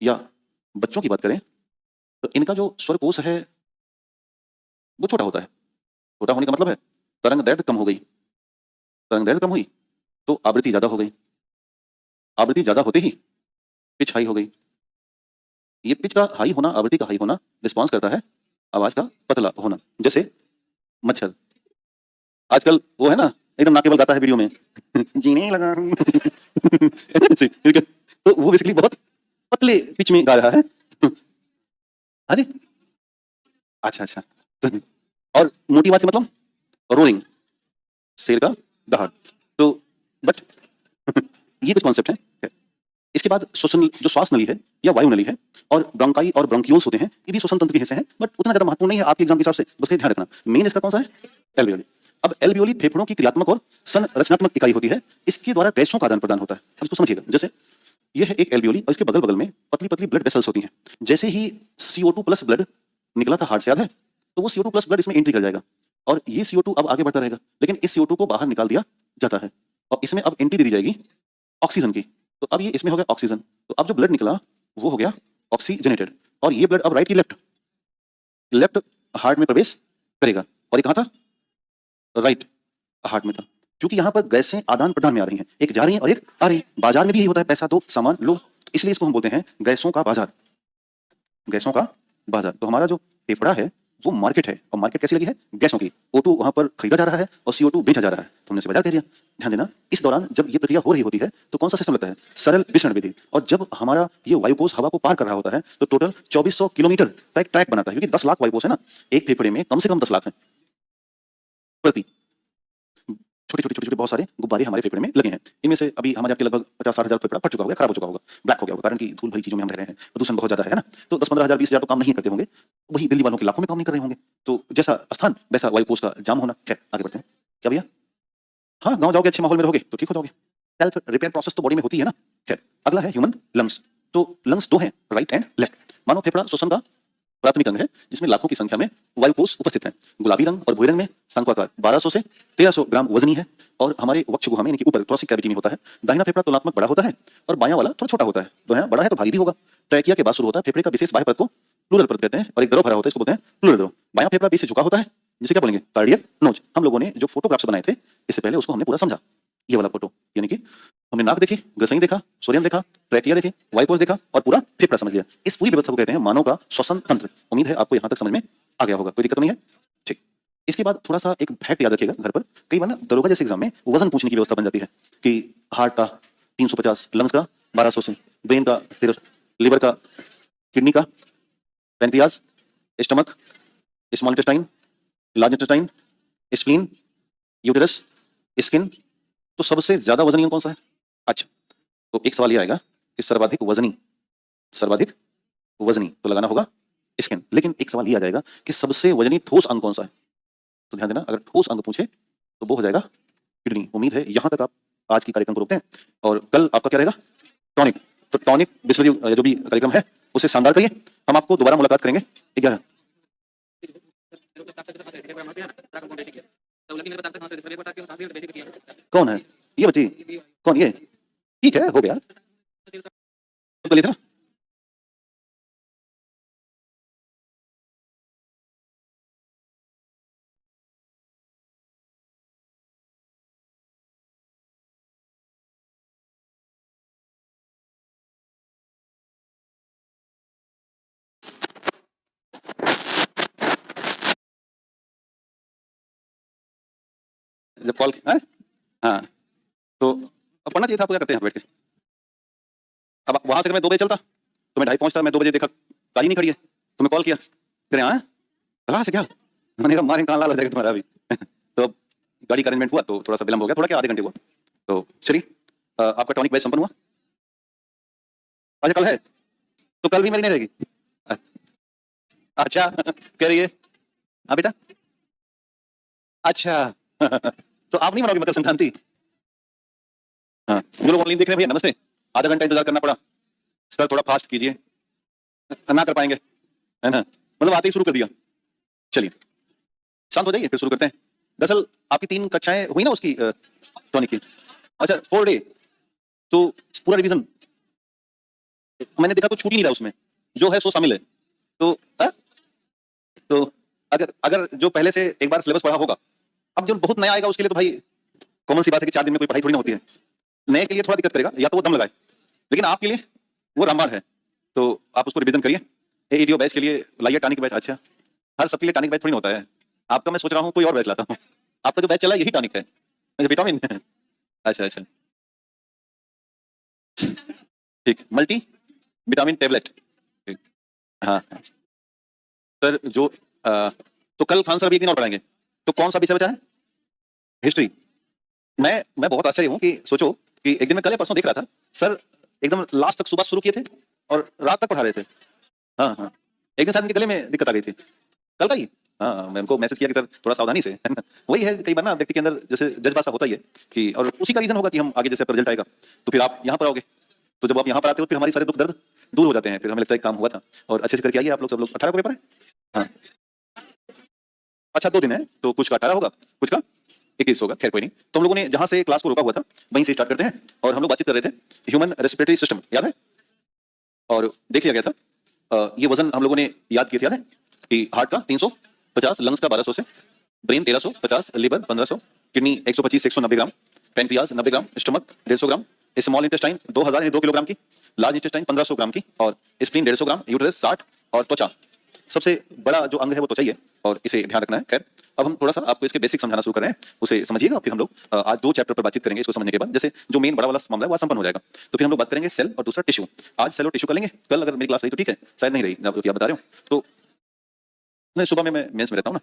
या बच्चों की बात करें तो इनका जो स्वर कोश है वो छोटा होता है। छोटा होने का मतलब है तरंग दैर्ध्य कम हो गई, तरंग दैर्ध्य कम हुई तो आवृत्ति ज्यादा हो गई, आवृत्ति ज्यादा होते ही पिच हाई हो गई। ये पिच का हाई होना, आवृत्ति का हाई होना रिस्पॉन्स करता है आवाज का पतला होना। जैसे मच्छर, आजकल वो है ना एकदम नाकेबल गाता है वीडियो में जीने लगा ऐसे, ठीक है? तो वो बेसिकली बहुत पतले पिच में गा रहा है। हाँ जी, अच्छा अच्छा। और मोटी आवाज का मतलब रोरिंग, शेर का दहाड़। तो बट ये कुछ कॉन्सेप्ट है। इसके बाद श्वसन, जो श्वास नली है या वायु नली है, और ब्रोंकाई और ब्रोंक्यूल्स होते हैं, ये भी श्वसन तंत्र के हिस्से हैं, बट उतना ज्यादा महत्वपूर्ण नहीं है आपके एग्जाम के हिसाब से, बस ये ध्यान रखना। मेन इसका कौन सा है? एल्वियोली। अब एल्वियोली फेफड़ों की क्रियात्मक और संरचनात्मक इकाई होती है, इसके द्वारा गैसों का आदान प्रदान होता है। अब इसको समझिएगा, जैसे ये है एक एल्वियोली और इसके बगल बगल में पतली पतली ब्लड वेसल्स होती हैं। जैसे ही CO2 प्लस ब्लड निकला था हार्ट से, याद है? तो वो CO2 प्लस ब्लड इसमें एंट्री कर जाएगा और ये CO2 अब आगे बढ़ता रहेगा, लेकिन इस CO2 को बाहर निकाल दिया जाता है और इसमें अब एंट्री दे दी जाएगी ऑक्सीजन की। तो अब ये इसमें हो गया ऑक्सीजन, तो अब जो ब्लड निकला वो हो गया ऑक्सीजनेटेड, और ये ब्लड अब राइट की लेफ्ट हार्ट में प्रवेश करेगा। और ये कहाँ था? राइट हार्ट में था, क्योंकि यहाँ पर गैसें आदान प्रदान में आ रही हैं, एक जा रही है और एक आ रही है। बाजार में भी यही होता है, पैसा दो सामान लो, तो इसलिए इसको हम बोलते हैं गैसों का बाजार। गैसों का बाजार। तो हमारा जो फेफड़ा है वो मार्केट है, और मार्केट कैसी लगी है? गैसों की। O2 वहां पर खरीदा जा रहा है और CO2 बेचा जा रहा है, तो हमने बाजार कह दिया। ध्यान देना, इस दौरान जब ये प्रक्रिया हो रही होती है तो कौन सा सिस्टम लगता है? सरल विसरण विधि। और जब हमारा ये वायुकोश हवा को पार कर रहा होता है तो टोटल 2400 किलोमीटर का एक ट्रैक बनाता है, क्योंकि 10 लाख वायुकोश है ना, एक फेफड़े में कम से कम 10 लाख है प्रति। छोटे छोटे छोटे छोटे बहुत सारे गुब्बारे हमारे फेफड़े में लगे हैं। इनमें से अभी हमारे आपके लगभग 50-60 हजार फेफड़ा फट चुका होगा, खराब हो चुका होगा, ब्लैक हो गया होगा, कारण कि धूल भरी चीजों में हम रह रहे हैं, प्रदूषण बहुत ज्यादा है ना। तो 10-15 हजार 20 हजार तो काम नहीं करते होंगे, वही दिल्ली वालों के लाखों में काम नहीं कर रहे होंगे। तो जैसा स्थान वैसा वायुकोश का जाम होना। खैर आगे बढ़ते हैं। क्या भैया? हाँ, गाँव जाओगे, अच्छे माहौल में रहोगे तो ठीक हो जाओगे। सेल्फ रिपेयर प्रोसेस तो बॉडी में होती है ना। खैर अगला है ह्यूमन लंग्स। तो लंग्स दो हैं, राइट एंड लेफ्ट। मानव फेफड़ा श्वसन का प्राथमिक अंग है, जिसमें लाखों की संख्या में वायुकोश उपस्थित हैं। गुलाबी रंग और भूरे रंग में शंक्वाकार 1200 से 1300 ग्राम वजनी है, और हमारे वक्ष गुहा में यानी कि ऊपर थोरेसिक कैविटी में होता है। दाहिना फेफड़ा तुलनात्मक बड़ा होता है और बायां वाला थोड़ा छोटा होता है। तो है बड़ा है तो भारी भी होगा। ट्रैकिया के बाद शुरू होता है फेफड़े का विशेष बाह्य परत को प्लूरल परत कहते हैं, और एक द्रव भरा होता है, इसको बोलते हैं प्लूरल द्रव। बायां फेफड़ा बीच से झुका होता है, जिसे क्या बोलेंगे? कार्डियक नोच। हम लोगों ने जो फोटोग्राफ्स बनाए थे इससे पहले उसको हमने पूरा समझा। ये वाला फोटो, यानी कि हमने नाक देखी, ग्रसनी देखा, सोरियम देखा, ट्रैकिया देखी, वायुकोश देखा और पूरा फेफड़ा समझ लिया। इस पूरी व्यवस्था को कहते हैं मानव का श्वसन तंत्र। उम्मीद है आपको यहाँ तक समझ में आ गया होगा, कोई दिक्कत नहीं है? ठीक। इसके बाद थोड़ा सा एक फैक्ट याद रखिएगा घर पर, कई बार ना दरोगा जैसे एग्जाम में वजन पूछने की व्यवस्था बन जाती है कि हार्ट का 350, लंग्स का 1200 से, ब्रेन का 1300, लिवर का, किडनी का, pancreas, stomach, small intestine, large intestine, spleen, uterus, skin. तो सबसे ज्यादा वजनी अंग कौन सा है? अच्छा, तो एक सवाल ये आएगा कि सर्वाधिक वजनी तो लगाना होगा स्किन, लेकिन एक सवाल ये आ जाएगा कि सबसे वजनी ठोस अंग कौन सा है? तो ध्यान देना, अगर ठोस अंग पूछे तो वो हो जाएगा किडनी। उम्मीद है यहां तक आप आज की कार्यक्रम को रोकते हैं, और कल आपका क्या रहेगा? टॉनिक। तो टॉनिक बिस्लरी जो भी कार्यक्रम है उसे शानदार करिए। हम आपको दोबारा मुलाकात करेंगे 11। कौन है ये बच्ची? कौन ये? ठीक है, हो गया तो लिखना। जब कॉल हाँ, तो अब पढ़ना चाहिए था आपको। क्या करते हैं बैठ के? अब वहां से मैं 2 बजे चलता तो मैं 2:30 पहुंचता, मैं 2 बजे देखा गाड़ी नहीं खड़ी है तो मैं कॉल किया, कह रहे हाँ कला से क्या, मैंने कहा मारे कान लाल हो जाएगा तुम्हारा अभी। तो अब गाड़ी का अरेंजमेंट हुआ तो थोड़ा सा विलंब हो गया, थोड़ा क्या आधे घंटे हुआ। तो चलिए, आपका टॉनिक बैच संपन्न हुआ। अच्छा कल है तो कल भी मेरी नहीं रहेगी? अच्छा कह रही है हाँ बेटा। अच्छा तो आप नहीं मनाओगे मकर संक्रांति? हाँ, जो लोग ऑनलाइन देख रहे हैं भैया नमस्ते, आधा घंटा इंतजार करना पड़ा सर, थोड़ा फास्ट कीजिए, ना कर पाएंगे है ना, मतलब आते ही शुरू कर दिया। चलिए शांत हो जाइए, फिर शुरू करते हैं। दरअसल आपकी 3 कक्षाएं हुई ना उसकी टॉनिक की। अच्छा 4 डे तो पूरा रिवीजन मैंने देखा तो छूट ही नहीं रहा, उसमें जो है सो शामिल है। तो तो अगर अगर जो पहले से एक बार सिलेबस पढ़ा होगा, अब जो बहुत नया आएगा उसके लिए तो भाई कॉमन सी बात है कि 4 दिन में कोई पढ़ाई थोड़ी ना होती है। नए के लिए थोड़ा दिक्कत करेगा, या तो वो दम लगाए, लेकिन आपके लिए वो रामबाण है। तो आप उसको रिवीजन करिए। एईटी बैच के लिए लाइए टॉनिक बैच। अच्छा, हर सबके लिए टॉनिक बैच थोड़ी ना होता है। आपका मैं सोच रहा हूँ कोई और बैच लाता हूँ। आपका जो बैच चला है यही टॉनिक है, अच्छा विटामिन। अच्छा अच्छा, ठीक, मल्टी विटामिन टेबलेट। ठीक। हाँ हाँ। सर जो तो कल खान सर अभी एक दिन और पढ़ाएंगे, तो कौन सा विषय बचा है? हिस्ट्री। मैं बहुत आश्चर्य हूँ कि सोचो कि एक दिन मैं कल या परसों देख रहा था, सर एकदम लास्ट तक सुबह शुरू किए थे और रात तक पढ़ा रहे थे। हाँ हाँ, एक दिन शायद उनके गले में दिक्कत आ गई थी, कल का ही। हाँ, मैं उनको मैसेज किया कि सर थोड़ा सावधानी से। वही है, कई बार ना व्यक्ति के अंदर जैसे जज्बा सा होता ही है कि, और उसी का रीजन होगा कि हम आगे जैसे रिजल्ट आएगा तो फिर आप यहाँ पर आओगे, तो जब आप यहाँ पर आते हो फिर हमारी सारे दुख दर्द दूर हो जाते हैं, फिर हमें लगता है काम हुआ था। और अच्छे से करके आइए आप लोग, सब लोग। 18 को पेपर है। हाँ अच्छा, 2 दिन है, तो कुछ का 18 होगा, कुछ का 21 होगा। खैर कोई नहीं, तो हम लोगों ने जहां से क्लास को रोका हुआ था वहीं से स्टार्ट करते हैं। और हम लोग बातचीत कर रहे थे ह्यूमन रेस्पिरेटरी सिस्टम, याद है? और देख लिया गया था ये वजन हम लोगों ने याद किया था, याद है कि हार्ट का 350, लंग्स का 1200 से, ब्रेन 1350, लिवर 1500, किडनी 125 से 190 ग्राम, पैंक्रियाज 90 ग्राम, स्टमक 150 ग्राम, स्मॉल इंटेस्टाइन 2000 यानी 2 किलोग्राम की, लार्ज इंटेस्टाइन 1500 ग्राम की, और स्प्लीन 150 ग्राम, यूटेरस 60, और त्वचा सबसे बड़ा जो अंग है वो त्वचा ही है, और इसे ध्यान रखना है। खैर अब हम थोड़ा सा आपको इसके बेसिक समझाना शुरू कर रहे हैं, उसे समझिएगा। फिर हम लोग आज 2 चैप्टर पर बातचीत करेंगे। इसको समझने के बाद जैसे जो मेन बड़ा वाला मामला है वो संपन्न हो जाएगा, तो फिर हम लोग बात करेंगे सेल और दूसरा टिश्यू। आज सेल और टिश्यू कर लेंगे, कल अगर मेरी क्लास रही तो ठीक है, शायद नहीं रही, आप बता रहे हो तो। नहीं, सुबह में मैं मेंस में रहता हूँ ना,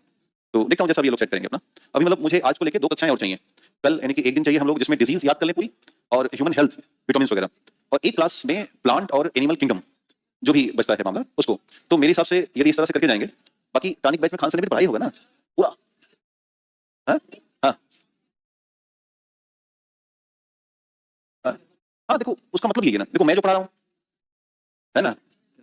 तो देखता हूँ जैसा भी ये लोग सेट करेंगे अपना। अभी मतलब मुझे आज को लेके 2 कक्षाएं और चाहिए। कल यानी कि एक दिन चाहिए हम लोग जिसमें डिजीज याद कर लें पूरी, और ह्यूमन हेल्थ, विटामिन वगैरह, और एक क्लास में प्लांट और एनिमल किंगडम जो भी बचता है मामला उसको। तो मेरे हिसाब से यदि इस तरह से करके जाएंगे, बाकी टॉनिक बैच में खान सर ने भी पढ़ाई होगा ना पूरा। हाँ हाँ हाँ हाँ, देखो उसका मतलब ये है ना, देखो मैं जो पढ़ा रहा हूँ है ना,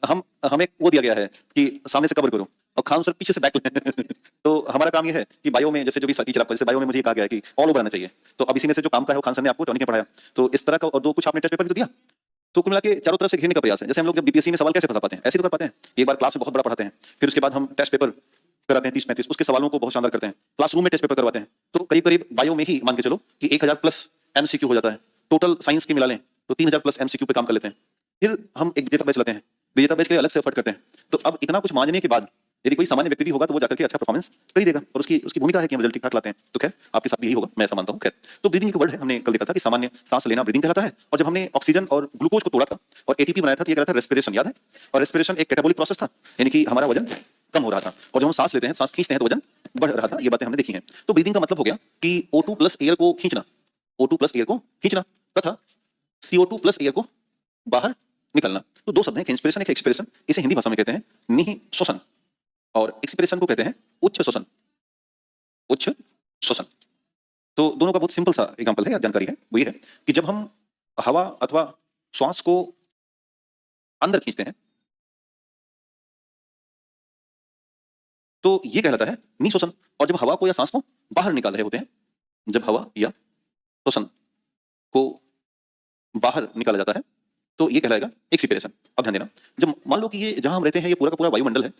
हम हमें वो दिया गया है कि सामने से कवर करो और खान सर पीछे से बैक लें। तो हमारा काम ये है कि बायो में जैसे जो भी टीचर आपको, जैसे बायो में मुझे कहा गया है कि ऑल ओवर आना चाहिए, तो अब इसी में से जो काम का है वो खान सर ने आपको टॉनिक में पढ़ाया, तो इस तरह का। और 2 कुछ आपने टेस्ट पेपर भी तो दिया, तो कुल मिला के चारों तरफ से घेरने का प्रयास है। जैसे हम लोग जब बीपीएससी में सवाल कैसे फंसा पाते हैं, ऐसे तो कर पाते हैं। एक बार क्लास में बहुत बड़ा पढ़ाते हैं, फिर उसके बाद हम टेस्ट पेपर कराते हैं 30-35, उसके सवालों को बहुत शानदार करते हैं, क्लासरूम में टेस्ट पेपर करवाते हैं। तो करीब करीब बायो में ही मान के चलो कि 1000 प्लस एमसीक्यू हो जाता है। टोटल साइंस के मिला लें तो 3000 प्लस एमसीक्यू पे काम कर लेते हैं। फिर हम एक विजेता बैच लेते हैं, विजेता बैच के लिए अलग से एफर्ट करते हैं। तो अब इतना कुछ मांझने के बाद यदि कोई सामान्य व्यक्ति भी होगा तो वो जाकर के अच्छा परफॉर्मेंस कर ही देगा, और उसकी उसकी भूमिका है कि हम रिजल्ट ठीक ठाक लाते हैं। तो खैर आपके साथ भी यही होगा, मैं ऐसा मानता हूँ। खैर तो ब्रीदिंग एक वर्ड है, हमने कल देखा था कि सामान्य सांस लेना ब्रीदिंग कहलाता है, और जब हमने ऑक्सीजन और ग्लूकोज को तोड़ा था और एटीपी बनाया था तो ये कहलाता था रेस्पिरेशन, याद है? और रेस्पिरेशन एक कैटाबोलिक प्रोसेस था, यानी कि हमारा वजन कम हो रहा था, और जब हम सांस लेते हैं, सांस खींचते हैं तो वजन बढ़ रहा था। ये बातें हमने देखी हैं। तो ब्रीदिंग का मतलब हो गया कि O2 प्लस एयर को खींचना, O2 प्लस एयर को खींचना, तथा CO2 प्लस एयर को बाहर निकलना। तो 2 शब्द हैं, इंस्पिरेशन एक एक्सपिरेशन। इसे हिंदी भाषा में कहते हैं निहि श्वसन, और एक्सपिरेशन को कहते हैं उच्च श्वसन, उच्च श्वसन। तो दोनों का बहुत सिंपल सा एग्जांपल है या जानकारी है, वो ये है कि जब हम हवा अथवा श्वास को अंदर खींचते हैं तो ये कहलाता है निश्वसन, और जब हवा को या सांस को बाहर निकाल रहे होते हैं, जब हवा या श्वसन को बाहर निकाला जाता है तो ये कहलाएगा एक्सपिरेशन। अब ध्यान देना, जब मान लो कि ये जहां हम रहते हैं ये पूरा का पूरा वायुमंडल है,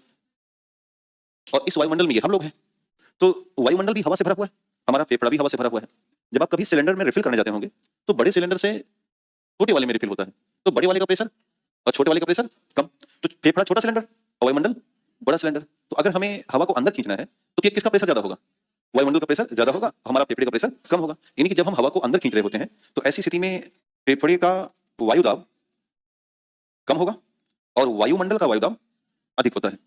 और इस वायुमंडल में ये हम लोग हैं, तो वायुमंडल भी हवा से भरा हुआ है, हमारा फेफड़ा भी हवा से भरा हुआ है। जब आप कभी सिलेंडर में रिफिल करने जाते होंगे तो बड़े सिलेंडर से छोटे वाले में रिफिल होता है, तो बड़े वाले का प्रेशर और छोटे वाले का प्रेशर कम। तो फेफड़ा छोटा सिलेंडर और वायुमंडल बड़ा सिलेंडर, तो अगर हमें हवा को अंदर खींचना है तो किसका प्रेशर ज्यादा होगा? वायुमंडल का प्रेशर ज्यादा होगा, हमारा फेफड़े का प्रेशर कम होगा। यानी कि जब हम हवा को अंदर खींच रहे होते हैं तो ऐसी स्थिति में फेफड़े का वायुदाब कम होगा और वायुमंडल का वायुदाब अधिक होता है,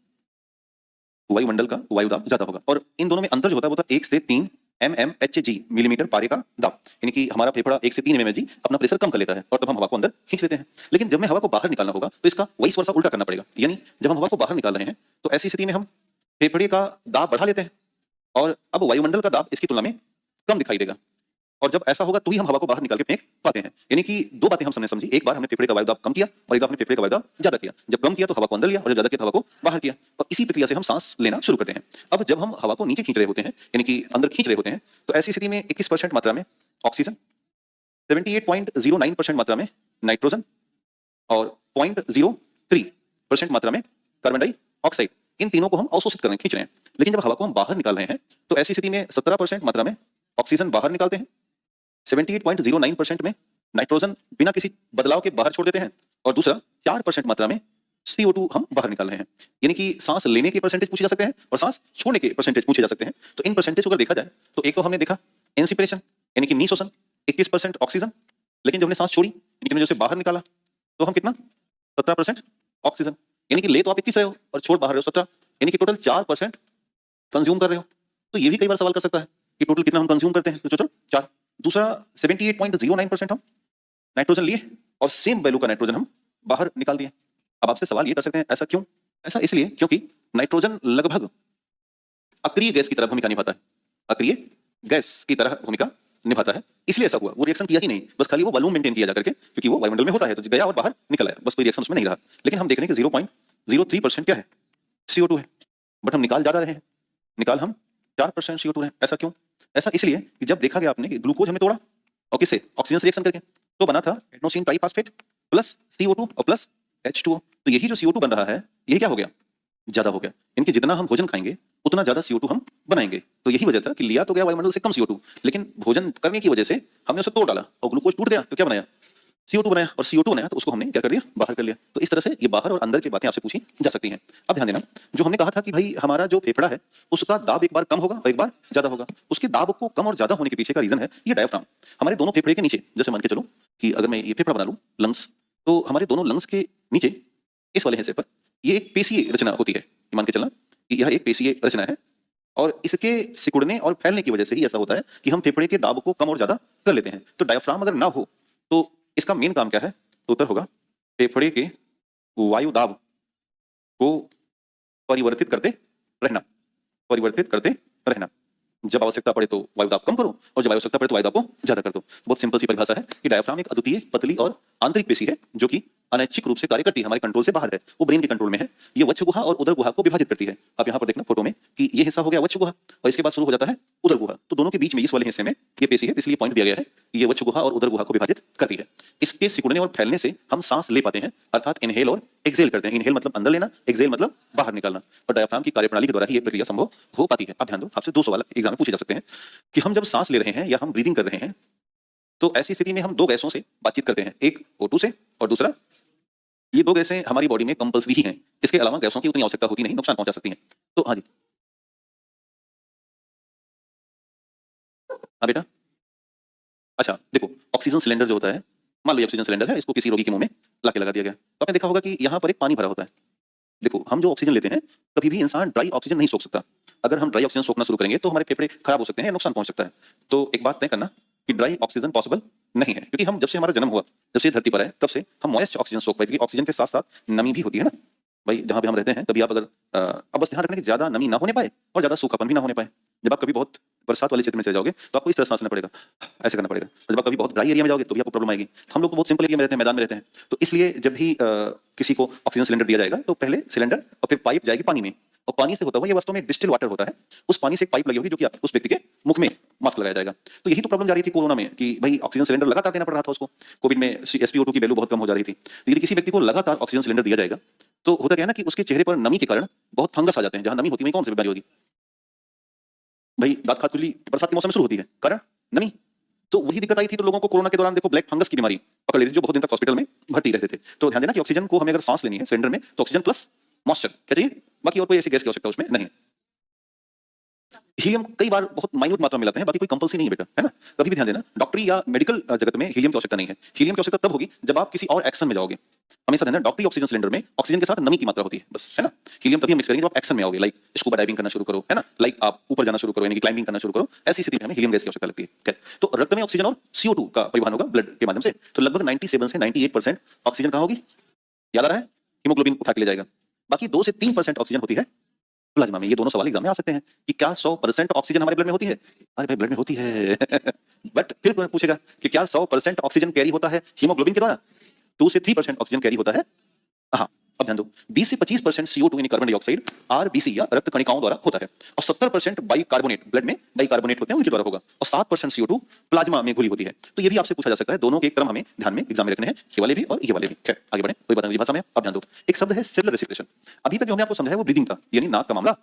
वायुमंडल का वायुदाब ज्यादा होगा। और इन दोनों में अंतर जो होता है वो होता है 1 से 3 mmHg, मिलीमीटर पारे का दाब। यानी कि हमारा फेफड़ा 1 से 3 mmHg अपना प्रेशर कम कर लेता है, और तब हम हवा को अंदर खींच लेते हैं। लेकिन जब हमें हवा को बाहर निकालना होगा तो इसका वही वर्षा उल्टा करना पड़ेगा। यानी जब हम हवा को बाहर निकाल रहे हैं तो ऐसी स्थिति में हम फेफड़े का दाब बढ़ा लेते हैं, और अब वायुमंडल का दाब इसकी तुलना में कम दिखाई देगा, और जब ऐसा होगा तो ही हम हवा को बाहर निकाल के फेंक पाते हैं। यानी कि 2 बातें हम समझ समझी, एक बार हमने फेफड़े का वायुदाब कम किया और एक बार हमने फेफड़े का वायुदाब ज्यादा किया। जब कम किया तो हवा को अंदर लिया, और जब ज्यादा किया तो हवा को बाहर किया, और इसी प्रक्रिया से हम सांस लेना शुरू करते हैं। अब जब हम हवा को नीचे खींच रहे होते हैं, यानी कि अंदर खींच रहे होते हैं, तो ऐसी स्थिति में 21% मात्रा में ऑक्सीजन, 78.09% मात्रा में नाइट्रोजन, और 0.03% मात्रा में कार्बन डाइऑक्साइड, इन तीनों को हम अवशोषित कर रहे हैं, खींच रहे हैं। लेकिन जब हवा को हम बाहर निकाल रहे हैं तो ऐसी स्थिति में 17% मात्रा में ऑक्सीजन बाहर निकालते हैं, 78.09% में नाइट्रोजन बिना किसी बदलाव के बाहर छोड़ देते हैं, और दूसरा 4% मात्रा में CO2 हम बाहर निकाल रहे हैं। यानी कि सांस लेने के परसेंटेज पूछे जा सकते हैं और सांस छोड़ने के परसेंटेज पूछे जा सकते हैं। तो इन परसेंटेज को अगर देखा जाए तो एक तो हमने देखा इंस्पिरेशन यानी कि निःश्वासन 21% ऑक्सीजन, लेकिन जब हमने सांस छोड़ी यानी कि हमने जैसे बाहर निकाला तो हम कितना 17% ऑक्सीजन, यानी कि ले तो आप 21 रहे हो और छोड़ बाहर रहे हो 17, यानी कि टोटल 4% कंज्यूम कर रहे हो। तो ये भी कई बार सवाल कर सकता है कि टोटल कितना हम कंज्यूम करते हैं, तो टोटल 4। दूसरा 78.09% हम नाइट्रोजन लिए और सेम वैल्यू का नाइट्रोजन हम बाहर निकाल दिए। अब आपसे सवाल ये कर सकते हैं ऐसा क्यों? ऐसा इसलिए क्योंकि नाइट्रोजन लगभग अक्रिय गैस की तरह भूमिका निभाता है, अक्रिय गैस की तरह भूमिका निभाता है, इसलिए ऐसा हुआ। वो रिएक्शन किया ही नहीं, बस खाली वो वॉल्यूम मेंटेन किया जा करके, क्योंकि वो वायुमंडल में होता है तो गया और बाहर निकल आया, बस कोई रिएक्शन उसमें नहीं रहा। लेकिन हम देख रहे हैं कि 0.03% क्या है, CO2 है, बट हम निकाल ज्यादा रहे हैं, निकाल हम 4% CO2 है। ऐसा क्यों? ऐसा इसलिए कि जब देखा गया आपने कि ग्लूकोज हमने तोड़ा और किससे, ऑक्सीजन से रिएक्शन करके, तो बना था एडेनोसिन ट्राइफॉस्फेट प्लस CO2 और प्लस H2O। तो यही जो CO2 बन रहा है ये क्या हो गया, ज्यादा हो गया। इनके जितना हम भोजन खाएंगे उतना ज्यादा CO2 हम बनाएंगे। तो यही वजह था कि लिया तो गया वायुमंडल से कम CO2, लेकिन भोजन करने की वजह से हमने उसे तोड़ डाला और ग्लूकोज टूट गया तो क्या बनाया, CO2 बनाया, और CO2 बनाया तो उसको हमने क्या कर दिया, बाहर कर लिया। तो इस तरह से ये बाहर और अंदर की बातें आपसे पूछी जा सकती हैं। अब ध्यान देना, जो हमने कहा था कि भाई हमारा जो फेफड़ा है उसका दाब एक बार कम होगा और एक बार ज्यादा होगा, उसके दाब को कम और ज्यादा होने के पीछे का रीजन है ये डायफ्राम। हमारे दोनों फेफड़े के नीचे, जैसे मान के चलो कि अगर मैं ये फेफड़ा बना लूं लंग्स, तो हमारे दोनों लंग्स के नीचे इस वाले हिस्से पर ये एक पेशीय रचना होती है। मान के चलना कि यह एक पेशीय रचना है और इसके सिकुड़ने और फैलने की वजह से ही ऐसा होता है कि हम फेफड़े के दाब को कम और ज्यादा कर लेते हैं। तो डायफ्राम अगर ना हो तो इसका मेन काम क्या है, तो उत्तर होगा फेफड़े के वायु दाब को परिवर्तित करते रहना, परिवर्तित करते रहना। जब आवश्यकता पड़े तो वायु दाब कम करो और जब आवश्यकता पड़े तो वायु दाब को ज्यादा कर दो। बहुत सिंपल सी परिभाषा है कि डायफ्राम एक अद्वितीय पतली और आंतरिक पेशी है जो कि अनैच्छिक रूप से कार्य करती है, हमारे कंट्रोल से बाहर है, वो ब्रेन के कंट्रोल में है। ये वक्ष गुहा और उदर गुहा को विभाजित करती है। आप यहाँ पर देखना फोटो में कि ये हिस्सा हो गया वक्ष गुहा और इसके बाद शुरू हो जाता है उदर गुहा, तो दोनों के बीच में इस वाले हिस्से में ये पेशी है, इसलिए पॉइंट दिया गया है कि ये वक्ष गुहा और उदर गुहा को विभाजित करती है। इसके सिकुड़ने और फैलने से हम सांस ले पाते हैं, अर्थात इनहेल और एक्सेल करते हैं। इनहेल मतलब अंदर लेना, एक्सेल मतलब बाहर निकालना, और डायफ्राम की कार्यप्रणाली के द्वारा ही ये प्रक्रिया संभव हो पाती है। अब ध्यान दो, आपसे 2 सवाल एग्जाम में पूछे जा सकते हैं कि हम जब सांस ले रहे हैं या हम ब्रीदिंग कर रहे हैं तो ऐसी स्थिति में हम 2 गैसों से बातचीत करते हैं, एक O2 से और दूसरा, ये 2 गैसें हमारी बॉडी में कंपल्सरी ही हैं, इसके अलावा गैसों की उतनी आवश्यकता होती नहीं, नुकसान पहुंचा सकती हैं। तो हाँ जी, हाँ बेटा, अच्छा देखो, ऑक्सीजन सिलेंडर जो होता है, मान लो ये ऑक्सीजन सिलेंडर है, इसको किसी रोगी के मुंह में लाके लगा दिया गया, तो आपने देखा होगा कि यहाँ पर एक पानी भरा होता है। देखो, हम जो ऑक्सीजन लेते हैं कभी भी इंसान ड्राई ऑक्सीजन नहीं सोख सकता। अगर हम ड्राई ऑक्सीजन सोखना शुरू करेंगे तो हमारे फेफड़े खराब हो सकते हैं, नुकसान पहुंच सकता है। तो एक बात तय करना कि ड्राई ऑक्सीजन पॉसिबल नहीं है, क्योंकि हम जब से हमारा जन्म हुआ, जब से धरती पर आए, तब से हम मॉइस्ट ऑक्सीजन सोख पाए, क्योंकि ऑक्सीजन के साथ साथ नमी भी होती है ना भाई, जहां भी हम रहते हैं। कभी आप अगर अब बस ध्यान रखना कि ज्यादा नमी ना होने पाए और ज्यादा सूखापन भी ना होने पाए। जब आप कभी बहुत बरसात वाले क्षेत्र में चले जाओगे तो आपको इस तरह सांस लेना पड़ेगा, ऐसे करना पड़ेगा। और जब आप कभी बहुत ड्राई एरिया में जाओगे तो भी आपको प्रॉब्लम आएगी। हम लोग तो बहुत सिंपल एरिया में रहते हैं, मैदान में रहते हैं, तो इसलिए जब भी किसी को ऑक्सीजन सिलेंडर दिया जाएगा तो पहले सिलेंडर और फिर पाइप जाएगी पानी में, और पानी से होता हुआ ये वास्तव में डिस्टिल वाटर होता है, उस पानी से एक पाइप लगी होगी जो कि उस व्यक्ति के मुख में मास्क लगाया जाएगा। तो यही तो प्रॉब्लम जा रही थी कोरोना में कि भाई ऑक्सीजन सिलेंडर लगातार देना पड़ रहा था उसको। कोविड में SpO2 की वैल्यू बहुत कम हो जा रही थी, तो यदि किसी व्यक्ति को लगातार ऑक्सीजन सिलेंडर दिया जाएगा तो होता क्या है ना कि उसके चेहरे पर नमी के कारण बहुत फंगस आ जाते हैं। जहां नमी होती है कौन सी बीमारी होगी भाई, दांत खाज खुजली बरसात के मौसम में शुरू होती है, कारण नमी। तो वही दिक्कत आई थी, तो लोगों को कोरोना के दौरान देखो ब्लैक फंगस की बीमारी पकड़ लेती, जो बहुत दिन तक हॉस्पिटल में भर्ती रहते थे। तो ध्यान देना कि ऑक्सीजन को हमें अगर सांस लेनी है सिलेंडर में तो ऑक्सीजन प्लस मॉइस्चर क्या चाहिए, बाकी और कोई ऐसी गैस की आवश्यकता उसमें नहीं है। हीलियम कई बार बहुत माइन्यूट मात्रा में मिलाते हैं, बाकी कोई कंपल्सरी नहीं है बेटा, है ना। कभी भी ध्यान देना, डॉक्टरी या मेडिकल जगत में हीलियम की आवश्यकता नहीं है। हीलियम की आवश्यकता तब होगी जब आप किसी और एक्शन में जाओगे। हमेशा ध्यान देना, डॉक्टरी ऑक्सीजन सिलेंडर में ऑक्सीजन के साथ नमी की मात्रा होती है बस, है ना। हीलियम तभी हम मिक्स करेंगे जब आप एक्शन में आओगे, लाइक स्कूबा डाइविंग करना शुरू करो, है ना, लाइक आप ऊपर जाना शुरू करो, यानी कि क्लाइंबिंग करना शुरू करो, ऐसी स्थिति में हमें हीलियम गैस की आवश्यकता लगती है। तो रक्त में ऑक्सीजन और CO2 का परिवहन होगा ब्लड के माध्यम से, तो लगभग 97 से 98% ऑक्सीजन कहाँ होगी, याद आ रहा है, हीमोग्लोबिन उठा के ले जाएगा। बाकी 2 से 3% ऑक्सीजन होती है प्लाज्मा में। ये दोनों सवाल एग्जाम में आ सकते हैं कि क्या 100% ऑक्सीजन हमारे ब्लड में होती है? अरे भाई ब्लड में होती है बट फिर पूछेगा कि क्या 100% ऑक्सीजन कैरी होता है हीमोग्लोबिन के द्वारा? 2 से 3% ऑक्सीजन कैरी होता है। हाँ, अब ध्यान दो, 20 से 25% CO2 यानी कार्बन डाइऑक्साइड RBC या रक्त कणिकाओं द्वारा होता है, और 70% बाइकार्बोनेट, ब्लड में बाइकार्बोनेट होते हैं उनके द्वारा होगा, और 7% CO2 प्लाज्मा में घुली होती है। तो ये भी आपसे पूछा जा सकता है, दोनों के क्रम हमें ध्यान में एग्जाम में रखने हैं, ये वाले भी और ये वाले भी। खैर आगे बढ़े, कोई बात नहीं भाषा में। अब ध्यान दो, एक शब्द है सेलुलर रेस्पिरेशन। अभी तक जो हमने आपको समझाया वो ब्रीदिंग था, यानी नाक का मामला,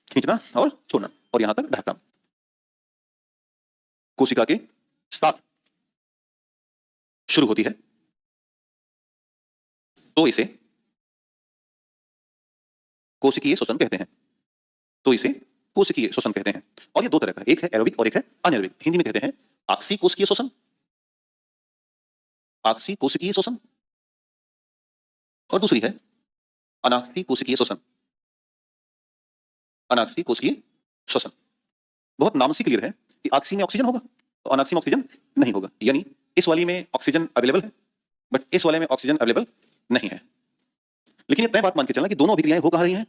खींचना और छोड़ना, और यहां तक डायफ्राम कोशिका के साथ शुरू होती है, तो इसे कोशिकीय श्वसन कहते हैं। तो इसे कोशिकीय श्वसन कहते हैं। और ये दो तरह का, एक है एरोबिक और एक है अनएरोबिक। हिंदी में कहते हैं आक्सी कोशिकीय श्वसन, आक्सी कोशिकीय श्वसन, और दूसरी है अनाक्सी कोशिकीय श्वसन, अनाक्सी कोशिकीय श्वसन। बहुत नाम से क्लियर है कि आक्सी में ऑक्सीजन होगा और अनाक्सी में ऑक्सीजन नहीं होगा, यानी इस वाली में ऑक्सीजन अवेलेबल है बट इस वाले में ऑक्सीजन अवेलेबल नहीं है। लेकिन ये तय बात मान के चलना कि दोनों अभिक्रियाएं हो कहां रही हैं?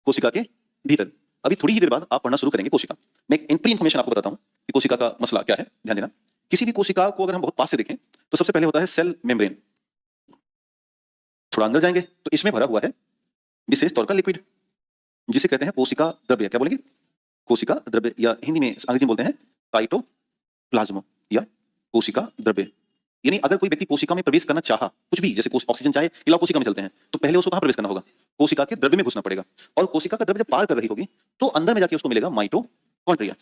कोशिका के भीतर। अभी थोड़ी ही देर बाद आप पढ़ना शुरू करेंगे कोशिका। मैं एक प्री इंफॉर्मेशन आपको बताता हूं कि कोशिका का मसला क्या है। ध्यान देना, किसी भी कोशिका को अगर हम बहुत पास से देखें तो सबसे पहले होता है सेल मेम्ब्रेन। थोड़ा अंदर जाएंगे तो इसमें भरा हुआ है विशेष तौर का लिक्विड जिसे कहते हैं कोशिका द्रव्य। क्या बोलेंगे? कोशिका द्रव्य, या हिंदी में अंग्रेजी में बोलते हैं साइटोप्लाज्म या कोशिका द्रव्य। यानी अगर कोई व्यक्ति कोशिका में प्रवेश करना चाहा, कुछ भी, जैसे ऑक्सीजन चाहे इला कोशिका में चलते हैं, तो पहले उसको कहां प्रवेश करना होगा? कोशिका के द्रव्य में घुसना पड़ेगा। और कोशिका का द्रव्य जब पार कर रही होगी तो अंदर में जाके उसको मिलेगा माइटोकॉन्ड्रिया।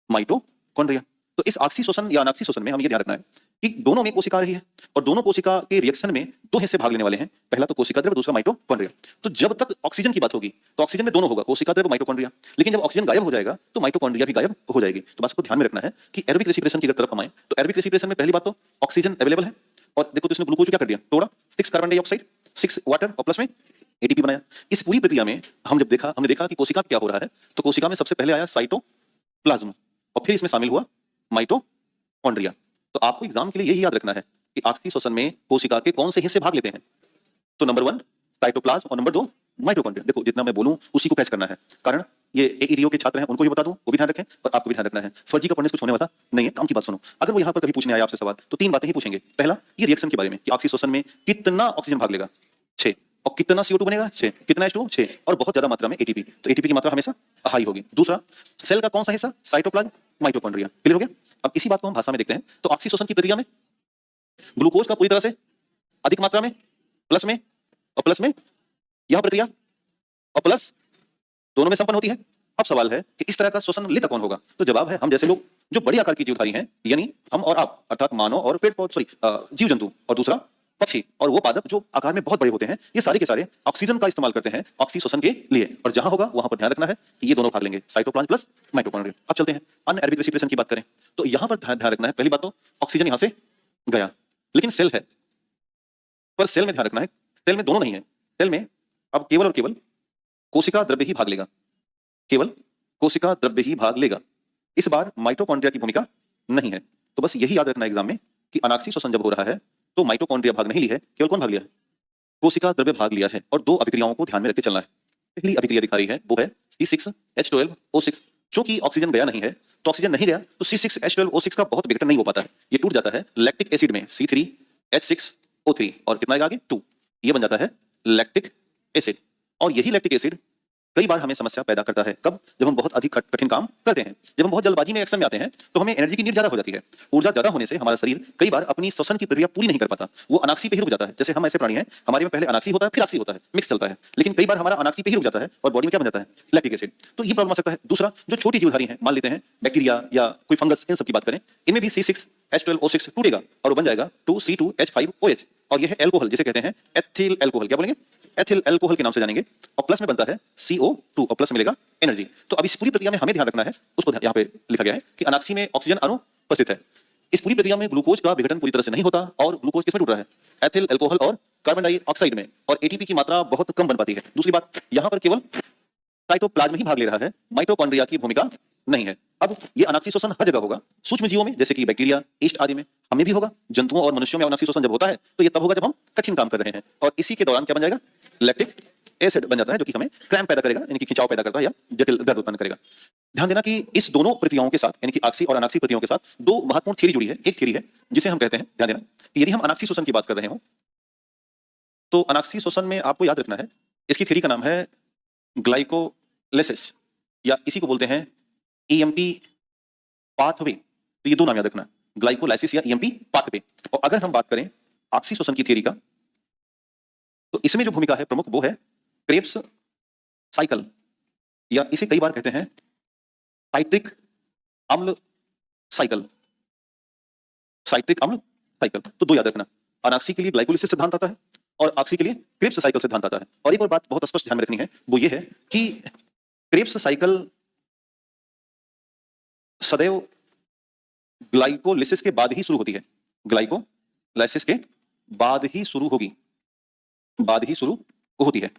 माइटोकॉन्ड्रिया। तो इस आक्सी श्वसन या अनाक्सी श्वसन में हम ये ध्यान रखना है कि दोनों में कोशिका आ रही है और दोनों कोशिका के रिएक्शन में दो हिस्से भाग लेने वाले हैं, पहला तो कोशिका द्रव्य, दूसरा माइटोकॉन्ड्रिया। तो जब तक ऑक्सीजन की बात होगी तो ऑक्सीजन में दोनों होगा, कोशिका द्रव्य, माइटोकॉन्ड्रिया। लेकिन जब ऑक्सीजन गायब हो जाएगा तो माइटोकॉन्ड्रिया भी गायब हो जाएगी। तो बात को ध्यान में रखना है कि एरोबिक रेस्पिरेशन की तरफ हम आए तो एरोबिक रेस्पिरेशन में पहली बात तो ऑक्सीजन अवेलेबल है, और देखो तो इसने ग्लूकोज क्या कर दिया, तोड़ा, 6 कार्बन डाइऑक्साइड, 6 वाटर और प्लस में एटीपी बनाया। इस पूरी प्रक्रिया में हमने देखा कि कोशिका क्या हो रहा है, तो कोशिका में सबसे पहले आया साइटोप्लाज्म और फिर इसमें शामिल हुआ माइटोकॉन्ड्रिया। तो आपको एग्जाम के लिए यही याद रखना है कि आक्सी श्वसन में कोशिका के कौन से हिस्से भाग लेते हैं। तो नंबर 1 साइटोप्लाज्म और नंबर 2 माइटोकॉन्ड्रिया। देखो जितना मैं बोलूं उसी को कैच करना है, कारण ये एईडीओ के छात्र हैं, उनको भी बता दूं, वो भी ध्यान रखें, और आपको भी ध्यान रखना है। फर्जी का पढ़ने से कुछ होने वाला नहीं है, काम की बात सुनो। अगर वो यहाँ पर कभी पूछने आया आपसे सवाल तो 3 बातें ही पूछेंगे। पहला, ये रिएक्शन के बारे में कि आक्सी श्वसन में कितना ऑक्सीजन भाग लेगा, 6, और कितना CO2 बनेगा, 6, कितना H2, 6, और बहुत ज्यादा मात्रा में एटीपी, तो एटीपी की मात्रा हमेशा हाई होगी। दूसरा, सेल का कौन सा हिस्सा, साइटोप्लाज्म, माइटोकॉन्ड्रिया। क्लियर हो गया? अब इसी बात को हम भाषा में देखते हैं। तो आक्सी श्वसन की प्रक्रिया में ग्लूकोज का पूरी तरह से अधिक मात्रा में, प्लस में और प्लस में, यह प्रक्रिया और प्लस दोनों में संपन्न होती है। अब सवाल है कि इस तरह का श्वसन लेता कौन होगा? तो जवाब है हम जैसे लोग जो बड़ी आकार की जीवधारी हैं, यानी हम और आप, अर्थात मानव और पेड़ पौधे, जीव जंतु, और दूसरा पक्षी और वो पादप जो आकार में बहुत बड़े होते हैं। ये सारे के सारे ऑक्सीजन का इस्तेमाल करते हैं ऑक्सी श्वसन के लिए, और जहां होगा वहां पर ध्यान रखना है कि ये दोनों भाग लेंगे, साइटोप्लाज्म प्लस माइटोकॉन्ड्रिया। अब चलते हैं अनएरोबिक रेस्पिरेशन की बात करें तो यहां पर ध्यान रखना है, पहली बात तो ऑक्सीजन यहां से गया, लेकिन सेल है, पर सेल में ध्यान रखना है सेल में दोनों नहीं है। सेल में अब केवल और केवल कोशिका द्रव्य ही भाग लेगा, केवल कोशिका द्रव्य ही भाग लेगा। इस बार माइटोकॉन्ड्रिया की भूमिका नहीं है। तो बस यही याद रखना है एग्जाम में कि अनाक्सी श्वसन जब हो रहा है तो माइटोकॉन्ड्रिया भाग नहीं ली है, केवल कौन भाग लिया है? कोशिका द्रव्य भाग लिया है। और 2 अभिक्रियाओं को ध्यान में रख के चलना है। पहली अभिक्रिया दिखा रही है वो है C6H12O6। चूंकि ऑक्सीजन गया नहीं है तो ऑक्सीजन नहीं गया तो C6H12O6 का बहुत विघटन नहीं हो पाता है, ये टूट जाता है लैक्टिक एसिड में C3H6O3, और कितना आएगा आगे 2, ये बन जाता है लैक्टिक एसिड। और यही लैक्टिक एसिड कई बार हमें समस्या पैदा करता है। कब? जब हम बहुत अधिक कठिन काम करते हैं, जब हम बहुत जल्दबाजी में एक्शन में आते हैं तो हमें एनर्जी की नीड ज्यादा हो जाती है। ऊर्जा ज्यादा होने से हमारा शरीर कई बार अपनी श्वसन की प्रक्रिया पूरी नहीं कर पाता, वो अनाक्सी पे ही रुक जाता है। जैसे हम ऐसे प्राणी हैं, हमारे में पहले अनाक्सी होता है फिर आक्सी होता है, मिक्स चलता है, लेकिन कई बार हमारा अनाक्सी पे ही रुक जाता है और बॉडी में क्या बन जाता है, लैक्टिक एसिड। तो ये प्रॉब्लम आ सकता है। दूसरा, जो छोटी जीवधारी है, मान लेते हैं बैक्टीरिया या कोई फंगस, इन सब की बात करें, इनमें भी C6H12O6 टूटेगा और वो बन जाएगा 2C2H5OH, और यह है एल्कोहल जिसे कहते हैं एथिल एल्कोहल। क्या बोलेंगे? एथिल एल्कोहल के नाम से जानेंगे। और प्लस में बनता है CO2 और प्लस मिलेगा एनर्जी। तो अब इस पूरी प्रक्रिया में हमें ध्यान रखना है, उसको यहाँ पे लिखा गया है कि अनाक्सी में ऑक्सीजन अनुपस्थित है। इस पूरी प्रक्रिया में ग्लूकोज का विघटन पूरी तरह से नहीं होता, और ग्लूकोज किसमें टूट रहा है? एथिल एल्कोहल और कार्बन डाइऑक्साइड में, और एटीपी की मात्रा बहुत कम बन पाती है। दूसरी बात, यहाँ पर केवल साइटोप्लाज्म ही भाग ले रहा है, माइटोकॉन्ड्रिया की भूमिका नहीं है। अब ये अनाक्सी श्वसन हर जगह होगा, सूक्ष्म जीवों में जैसे कि बैक्टीरिया, ईस्ट आदि में, हमें भी होगा। जंतुओं और मनुष्यों में अनाक्सी श्वसन जब होता है तो ये तब होगा जब हम कठिन काम कर रहे हैं, और इसी के दौरान क्या बन जाएगा? लैक्टिक एसिड बन जाता है, जो कि हमें क्रैम्प पैदा करेगा, यानी कि खिंचाव पैदा करता है या जटिल दर्द उत्पन्न करेगा। ध्यान देना कि इस दोनों प्रक्रियाओं के साथ, यानी कि आक्सी और अनाक्सी प्रक्रियाओं के साथ 2 महत्वपूर्ण थ्योरी जुड़ी है। एक थ्योरी है जिसे हम कहते हैं, ध्यान देना, कि यदि हम अनाक्सी श्वसन की बात कर रहे हो तो अनाक्सी श्वसन में आपको याद रखना है, इसकी थ्योरी का नाम है ग्लाइकोलाइसिस, या इसी को बोलते हैं EMP पाथवे। तो ये 2 नाम याद रखना, ग्लाइकोलाइसिस या EMP पाथवे। और अगर हम बात करें आक्सी श्वसन की थ्योरी का, तो इसमें जो भूमिका है प्रमुख वो है क्रेब्स साइकिल, या इसे कई बार कहते हैं साइट्रिक अम्ल साइकिल, साइट्रिक अम्ल साइकिल। तो 2 याद रखना, अनाक्सी के लिए ग्लाइकोलाइसिस सिद्धांत आता है और ऑक्सी के लिए क्रिप्स साइकिल सिद्धांत आता है। और एक और बात बहुत स्पष्ट ध्यान में रखनी है, वो ये है कि क्रिप्स साइकिल सदैव ग्लाइकोलिसिस के बाद ही शुरू होती है, ग्लाइकोलाइसिस के बाद ही शुरू होगी, बाद ही शुरू होती है,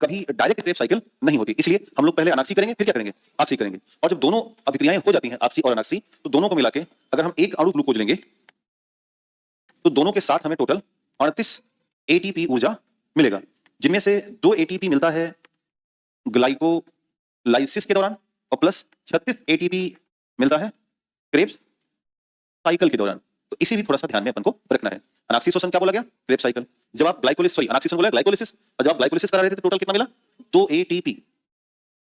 कभी डायरेक्ट क्रेब्स साइकिल नहीं होती। इसलिए हम लोग पहले अनाक्सी करेंगे, फिर क्या करेंगे, ऑक्सी करेंगे। और जब दोनों अभिक्रियाएं हो जाती हैं, ऑक्सी और अनाक्सी, तो दोनों को मिला के अगर हम एक अणु ग्लूकोज लेंगे तो दोनों के साथ हमें टोटल 38 एटीपी ऊर्जा मिलेगा, जिनमें से 2 एटीपी मिलता है ग्लाइकोलाइसिस के दौरान और प्लस 36 एटीपी मिलता है क्रेब्स साइकिल के दौरान। तो इसे भी थोड़ा सा ध्यान में अपन को रखना है। अनाक्सी शोषण क्या बोला गया, क्रेब्स साइकिल। जब आप अनाक्सी शोषण बोला ग्लाइकोलिसिस, और जब आप ग्लाइकोलिसिस करा रहे थे तो टोटल कितना मिला, 2 एटीपी।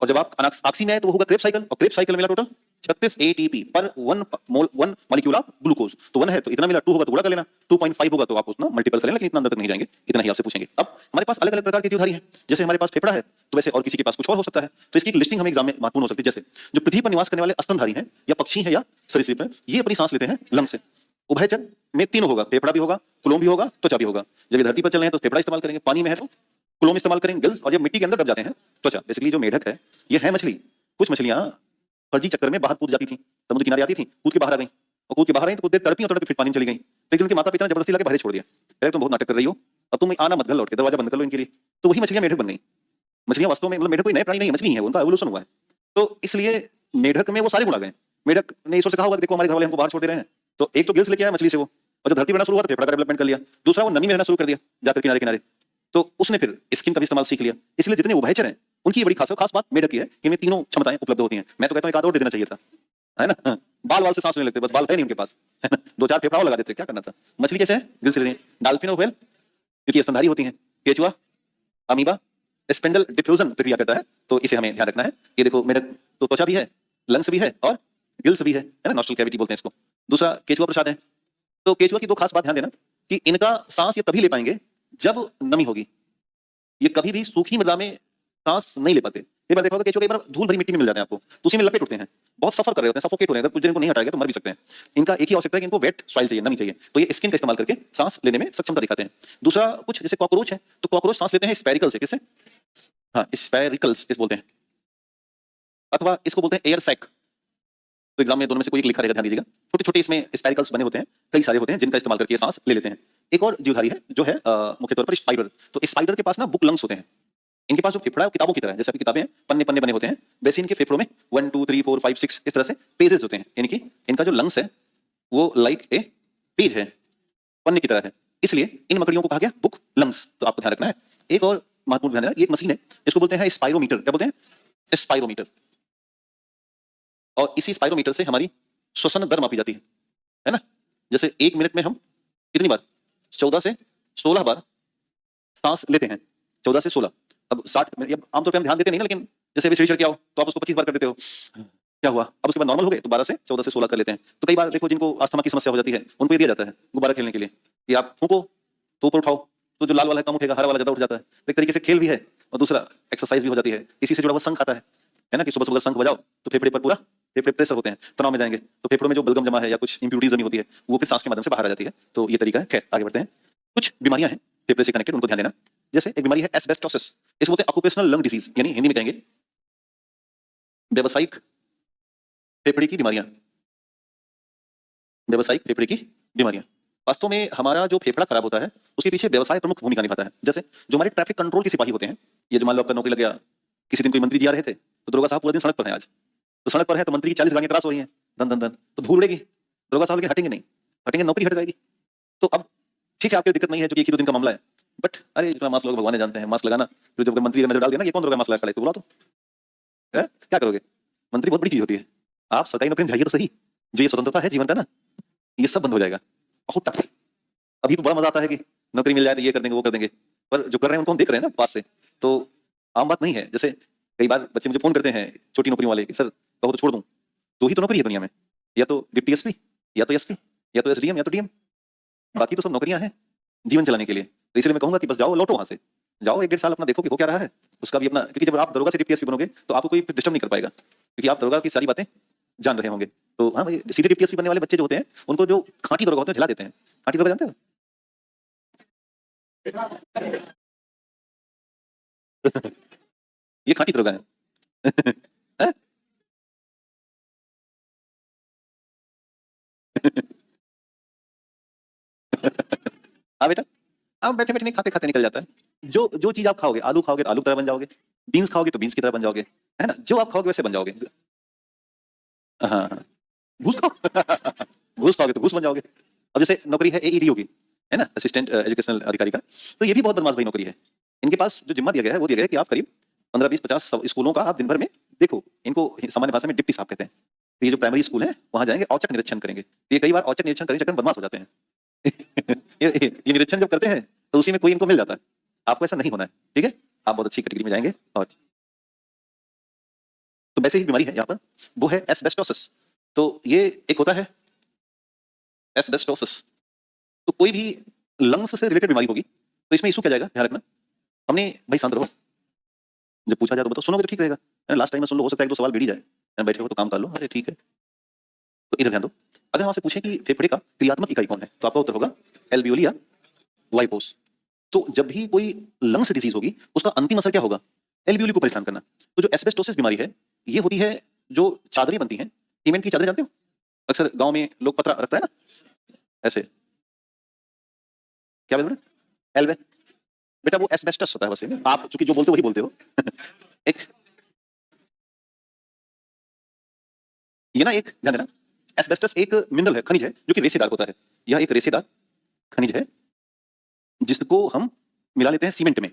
और जब आप ऑक्सी में आए तो वो होगा क्रेब्स साइकिल, और क्रेब्स साइकिल मिला टोटल 36 एटीपी पर 1 मॉलिक्यूल ऑफ ग्लूकोज। तो 1 है तो इतना मिला, 2 होगा तो गुणा कर लेना, 2.5 होगा तो आप उसको मल्टीपल करें, लेकिन इतना अंदर तक नहीं जाएंगे, इतना ही आपसे पूछेंगे। अब हमारे पास अलग अलग प्रकार की जीवधारी है, जैसे हमारे पास फेफड़ा है तो वैसे और किसी के पास कुछ और हो सकता है। तो इसकी लिस्टिंग हमें एग्जाम में महत्वपूर्ण हो सकती है। जैसे जो पृथ्वी पर निवास करने वाले स्तनधारी हैं या पक्षी हैं या सरीसृप हैं, ये अपनी सांस लेते हैं लंग से। उभयचर में तीनों होगा, फेफड़ा भी होगा, कुलोम भी होगा, त्वचा भी होगा। जब ये धरती पर चल रहे हैं तो फेफड़ा इस्तेमाल करेंगे, पानी में है तो कुलोम इस्तेमाल करेंगे, गिल्स, और जब मिट्टी के अंदर दब जाते हैं त्वचा। बेसिकली जो मेढक है ये है मछली। कुछ मछलियां फर्जी चक्कर में बाहर कूद जाती थी, समुद्र किनारे आती थी, कूद के बाहर आ गई, और कूद के बाहर आई तो कुछ देर तड़पी और तड़प के फिर पानी में चली गई। लेकिन उनके माता पिता ने जबरदस्ती लाके बाहर छोड़ दिया, अरे तुम बहुत नाटक कर रही हो, अब तुम आना मत, घर लौट के दरवाजा बंद कर लो इनके लिए। तो वही मछलियां मेढक बन गई। मछलियां वास्तव में मतलब मेढक कोई नए प्राणी नहीं है, मछली है, उनका एवोल्यूशन हुआ है। तो इसलिए मेढक में वो सारे गुण आ गए। मेढक ने ईश्वर से कहा होगा देखो हमारे घर वाले हमको बाहर छोड़ दे रहे हैं, तो एक तो गिल्स लेके आया मछली से वो, और जब धरती बनना शुरू हुआ तो फेफड़ा का डेवलपमेंट कर लिया। दूसरा वो नमी में रहना शुरू कर दिया जाकर किनारे किनारे, तो उसने फिर स्किन का भी इस्तेमाल सीख लिया। इसलिए जितने उभयचर हैं उनकी बड़ी खास बात मेढक की है कि इनमें तीनों क्षमताएं उपलब्ध होती हैं। मैं तो कहता हूं एक आध और दे देना चाहिए था, है ना। बाल से सांस लेने लगते, बस बाल है नहीं उनके पास, है ना, 2-4 फेफड़ा और लगा देते, क्या करना था। मछली कैसे है, गिल्स ले रही है। डॉल्फिन और व्हेल क्योंकि स्तनधारी होती हैं। केचुआ, अमीबा स्पेंडल डिफ्यूजन प्रक्रिया करता है, तो इसे हमें ध्यान रखना है। ये देखो मेढक तो त्वचा भी है, लंग्स भी है और गिल्स भी है ना, नॉस्ट्रल कैविटी बोलते हैं इसको। दूसरा केचुआ प्रसाद है। तो केचुआ की 2 खास बात ध्यान देना कि इनका सांस ये तभी ले पाएंगे जब नमी होगी। ये कभी भी सूखी मृदा में सांस नहीं ले पाते। कई बार देखा होगा केचुआ कई बार धूल भरी मिट्टी में मिल जाते हैं आपको, तो उसी में लपेट उठते हैं, बहुत सफर कर रहे होते हैं, सफोकेट हो रहे हैं। अगर कुछ देर इनको नहीं हटाएगा तो मर भी सकते हैं। इनका एक ही आवश्यकता है कि इनको वेट सॉइल चाहिए, नमी चाहिए, तो ये स्किन का इस्तेमाल करके सांस लेने में सक्षमता दिखाते हैं। दूसरा कुछ जैसे कॉकरोच है, तो कॉकरोच सांस लेते हैं स्पेरिकल से, किससे, हाँ स्पेरिकल्स इस बोलते हैं, अथवा इसको बोलते हैं एयर सैक। तो एग्जाम में दोनों में से कोई एक लिखा रहेगा, ध्यान दीजिएगा। छोटे छोटे इसमें स्पेरिकल्स बने होते हैं, कई सारे होते हैं जिनका इस्तेमाल करके ये सांस ले लेते हैं। एक और जीवधारी है जो है मुख्य तौर पर स्पाइडर। तो स्पाइडर के पास ना बुक लंग्स होते हैं। इनके पास जो फेफड़ा है वो किताबों की तरह है, जैसे आपकी किताबें हैं पन्ने पन्ने बने होते हैं, वैसे इनके फेफड़ों में 1 2 3 4 5 6 इस तरह से पेजेस होते हैं। यानी कि इनका जो लंग्स है वो लाइक ए पेज है, पन्ने की तरह है, इसलिए इन मकड़ियों को कहा गया बुक लंग्स। तो आपको ध्यान रखना है। एक और महत्वपूर्ण ध्यान देना, ये एक मशीन है, इसको बोलते हैं स्पाइरोमीटर। क्या बोलते हैं, स्पाइरोमीटर। और इसी स्पाइरोमीटर से हमारी श्वसन दर मापी जाती है ना। जैसे 1 मिनट में हम कितनी बार, 14 से 16 बार सांस लेते हैं, 14 से 16। अब 60 मिनट आमतौर पर हम ध्यान देते नहीं ना, लेकिन जैसे अभी शरीर किया हो तो आप उसको 25 बार कर देते हो, क्या हुआ। अब उसके बाद नॉर्मल हो गए तो 12 से 14 से 16 कर लेते हैं। तो कई बार देखो जिनको अस्थमा की समस्या हो जाती है उनको ये दिया जाता है गुब्बारा खेलने के लिए कि आप फूंको तो ऊपर उठाओ, तो जो लाल वाला है कम उठेगा, हरा वाला ज्यादा उठ जाता है। एक तरीके से खेल भी है और दूसरा एक्सरसाइज भी हो जाती है। इसी से जुड़ा हुआ शंख आता है ना, कि सुबह सुबह शंख बजाओ तो फेफड़े पर पूरा, फेफड़े प्रेशर होते हैं, तनाव में जाएंगे तो फेफड़ों में जो बलगम जमा है या कुछ इंप्यूरिटीज जमी होती है वो फिर सांस के माध्यम से बाहर आ जाती है। तो ये तरीका है। खैर आगे बढ़ते हैं। कुछ बीमारियां हैं फेफड़े से कनेक्टेड, उनको ध्यान देना। जैसे एक बीमारी है एस्बेस्टोसिस, इसको बोलते हैं ऑक्यूपेशनल लंग डिजीज, यानी हिंदी में कहेंगे व्यावसायिक फेफड़े की बीमारियां। व्यावसायिक फेफड़े की बीमारियां, वास्तव में हमारा जो फेफड़ा खराब होता है उसके पीछे व्यवसाय प्रमुख भूमिका निभाता है। जैसे जो हमारे ट्रैफिक कंट्रोल के सिपाही होते हैं, ये जो मान लो आपका नौकरी लग गया, किसी दिन कोई मंत्री जी आ रहे थे तो दरोगा साहब पूरा दिन सड़क पर है आज, तो सड़क पर है तो मंत्री की 40 गाड़ियां क्रॉस हो रही हैं, धन धन धन, तो धूल उड़ेगी, दरोगा साहब लेकिन हटेंगे नहीं, हटेंगे नौकरी हट जाएगी। तो अब ठीक है आपकी दिक्कत नहीं है जो 1 ही 2 दिन का मामला है, बट अरे जितना मास्क लोग भगवान जानते हैं, मास्क लगाना जो जब मंत्री नजर डाल दिया ना, ये कौन दरोगा मास्क लगा खड़ा है, तो बोला तो क्या करोगे। मंत्री बहुत बड़ी चीज होती है, आप सरकारी नौकरी में जाइए तो सही, जो ये स्वतंत्रता है जीवन का ना, ये सब बंद हो जाएगा बहुत तक। अभी तो बड़ा मजा आता है कि नौकरी मिल जाए तो ये कर देंगे वो कर देंगे, पर जो कर रहे हैं उनको हम देख रहे हैं ना पास से, तो आम बात नहीं है। जैसे कई बार बच्चे मुझे फोन करते हैं छोटी नौकरियों वाले कि सर कहो तो छोड़ दूं, 2 ही तो नौकरी है दुनिया में, या तो डिप्टी एसपी, या तो एसपी, या तो एसडीएम, या तो डीएम, बाकी तो सब नौकरियां हैं जीवन चलाने के लिए। तो इसलिए मैं कहूंगा कि बस जाओ लौटो वहां से, जाओ 1-1.5 साल अपना देखो कि हो क्या रहा है, उसका भी अपना, क्योंकि जब आप दरोगा से डिप्टी एसपी बनोगे तो आपको कोई डिस्टर्ब नहीं कर पाएगा, क्योंकि आप दरोगा की सारी बातें जान रहे होंगे। तो हाँ भाई, सीधे डिप्टी एसपी बनने वाले बच्चे जो होते हैं उनको जो खांटी दरोगा होते हैं झला देते हैं। खांटी दरोगा जानते हो, ये खाटी दरोगा है। हैं? हाँ बेटा, आप बैठे बैठे नहीं, खाते खाते निकल जाता है। जो जो चीज आप खाओगे, आलू खाओगे तो आलू की तरह बन जाओगे, बीन्स खाओगे तो बीन्स की तरह बन जाओगे, है ना? जो आप खाओगे वैसे बन जाओगे। हाँ हाँ। घूस खाओ। घूस खाओगे तो घूस बन जाओगे। अब जैसे नौकरी है एईडीओ की, है ना, असिस्टेंट एजुकेशनल अधिकारी का, तो ये भी बहुत बदमाश भाई नौकरी है। इनके पास जो जिम्मा दिया गया है वो दिया गया है कि आप करीब 15 20 50 स्कूलों का आप दिन भर में देखो। इनको सामान्य भाषा में डिप्टी साहब कहते हैं। तो ये जो प्राइमरी स्कूल है वहां जाएंगे, औचक निरीक्षण करेंगे। तो ये कई बार औचक निरीक्षण करने के चक्कर में बदमाश हो जाते हैं। ये निरीक्षण जब करते हैं तो उसी में कोई इनको मिल जाता है। आपको ऐसा नहीं होना है, ठीक है? आप बहुत अच्छी कैटेगरी में जाएंगे। और तो वैसे ही बीमारी है यहाँ पर, वो है एस्बेस्टोसिस। तो ये एक होता है एस्बेस्टोसिस। तो कोई भी लंग्स से रिलेटेड बीमारी होगी तो इसमें इशू क्या जाएगा, ध्यान रखना। हमने भाई शांत रहो, जब पूछा जाए तो बताओ, सुनोगे तो ठीक रहेगा। लास्ट टाइम में सुन लो, हो सकता है एक दो सवाल बीड़ी जाए। बैठे हो तो काम कर लो, अरे ठीक है। तो इधर ध्यान दो। अगर हम आपसे पूछें कि फेफड़े का क्रियात्मक इकाई कौन है, तो आपका उत्तर होगा एल्वियोली या वाइपोस। तो जब भी कोई लंग्स डिजीज होगी उसका अंतिम असर क्या होगा, एल्वियोली को परेशान करना। तो जो एस्बेस्टोसिस बीमारी है ये होती है, जो चादरें बनती हैं, सीमेंट की चादरें जानते हो, अक्सर गांव में लोग पतरा रखता है ना ऐसे, क्या बोल रहे हैं? एल्वे। बेटा वो एस्बेस्टस होता है, बस ये आप चूंकि जो बोलते हो वही बोलते हो। एक ये ना, एक ध्यान देना, एस्बेस्टस एक मिनरल है, खनिज है, जो कि रेसेदार होता है। यह एक रेसेदार खनिज है जिसको हम मिला लेते हैं सीमेंट में,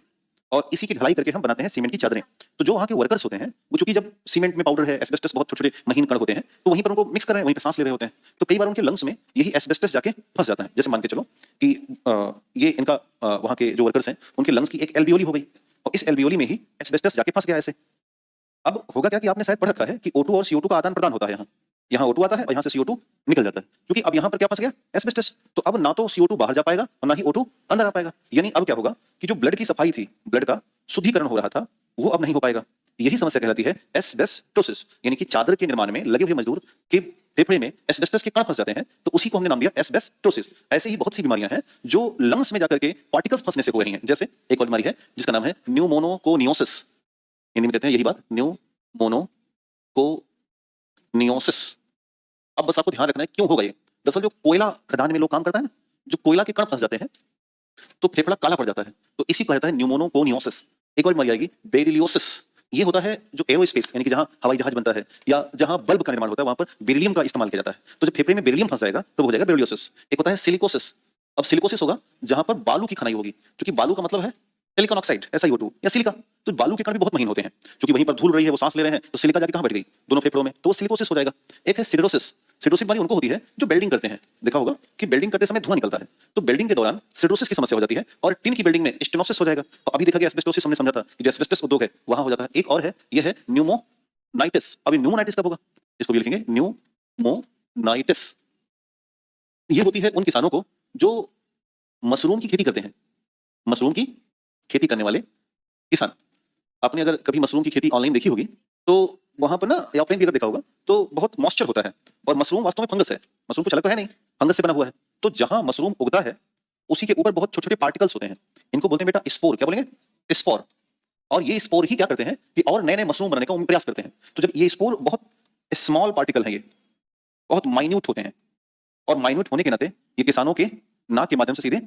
और इसी की ढलाई करके हम बनाते हैं सीमेंट की चादरें। तो जो वहाँ के वर्कर्स होते हैं वो, चूंकि जब सीमेंट में पाउडर है, एस्बेस्टस बहुत छोटे छोटे महीन कण होते हैं, तो वहीं पर उनको मिक्स कर रहे हैं, वहीं पर सांस ले रहे होते हैं। तो कई बार उनके लंग्स में यही एस्बेस्टस जाके फंस जाता है। जैसे मान के चलो कि ये इनका वहाँ के जो वर्कर्स हैं उनके लंग्स की एक एल्वियोली हो गई, और इस एल्वियोली में ही एस्बेस्टस जाके फंस गया ऐसे। अब होगा क्या कि आपने शायद पढ़ रखा है कि O2 और CO2 का आदान प्रदान होता है। यहाँ यहाँ O2 आता है और यहाँ से CO2 निकल जाता है, क्योंकि अब यहाँ पर क्या फंस गया, एस्बेस्टस। तो अब ना तो CO2 बाहर जा पाएगा और ना ही O2 अंदर आ पाएगा। यानी अब क्या होगा कि जो ब्लड की सफाई थी, ब्लड का शुद्धिकरण हो रहा था, वो अब नहीं हो पाएगा। यही समस्या कहलाती है एस्बेस्टोसिस। यानी कि चादर के निर्माण में लगे हुए मजदूर के फेफड़े में एस्बेस्टस के कण फंस जाते हैं, तो उसी को हमने नाम दिया एस्बेस्टोसिस। ऐसे ही बहुत सी बीमारियां हैं जो लंग्स में जाकर के पार्टिकल्स फंसने से हो रही हैं। जैसे एक और बीमारी है जिसका नाम है न्यूमोनोकोनियोसिस। हिंदी में कहते हैं यही बात, न्यूमोनोकोनियोसिस। अब बस आपको ध्यान रखना है क्यों होगा ये। दरअसल जो कोयला खदान में लोग काम करता है ना, जो कोयला के कण फंस जाते हैं तो फेफड़ा काला पड़ जाता है, तो इसी को कहता है न्यूमोनोकोनियोसिस। एक और बीमारी आएगी बेरिलियोसिस। ये होता है जो एरोस्पेस, यानी कि जहां हवाई जहाज बनता है या जहां बल्ब का निर्माण होता है, वहां पर बेरिलियम का इस्तेमाल किया जाता है। तो जब फेफड़े में बेरिलियम फंस जाएगा तो हो जाएगा बेरिलियोसिस। एक होता है सिलिकोसिस। अब सिलिकोसिस होगा जहां पर बालू की खनाई होगी, क्योंकि बालू का मतलब है सिलिकॉन ऑक्साइड, SiO2 या सिलिका। तो बालू के कण भी बहुत महीन होते हैं, क्योंकि वहीं पर धूल रही है, वो सांस ले रहे हैं, तो सिलिका जाके कहां बैठ गई, दोनों फेफड़ों में, तो वो सिलिकोसिस हो जाएगा। एक है सिडरोसिस। सिडरोसिस वाली उनको होती है जो बेल्डिंग करते हैं। देखा होगा कि बेल्डिंग करते समय धुआं निकलता है, तो बेल्डिंग के दौरान सिडरोसिस की समस्या हो जाती है, और टिन की बिल्डिंग में स्टेनोसिस हो जाएगा। और अभी देखा गया एस्बेस्टोसिस, हमने समझा था कि जो एस्बेस्टस उद्योग है वहां हो जाता है। एक और है, ये है न्यूमोनाइटिस। अभी न्यूमोनाइटिस कब होगा, इसको भी लिखेंगे न्यूमोनाइटिस। ये होती है उन किसानों को जो मशरूम की खेती करते हैं। मशरूम की खेती करने वाले किसान, आपने अगर कभी मशरूम की खेती ऑनलाइन देखी होगी तो वहां पर ना, या ऑफलाइन भी अगर देखा होगा, तो बहुत मॉइस्चर होता है। और मशरूम वास्तव में फंगस है, मशरूम कुछ अलग तो है नहीं, फंगस से बना हुआ है। तो जहां मशरूम उगता है उसी के ऊपर बहुत छोटे छोटे पार्टिकल्स होते हैं, इनको बोलते हैं बेटा स्पोर। क्या बोलेंगे, स्पोर। और ये स्पोर ही क्या करते हैं कि और नए नए मशरूम बनाने का प्रयास करते हैं। तो जब ये स्पोर बहुत स्मॉल पार्टिकल है, ये बहुत माइन्यूट होते हैं, और माइन्यूट होने के नाते ये किसानों के नाक के माध्यम से सीधे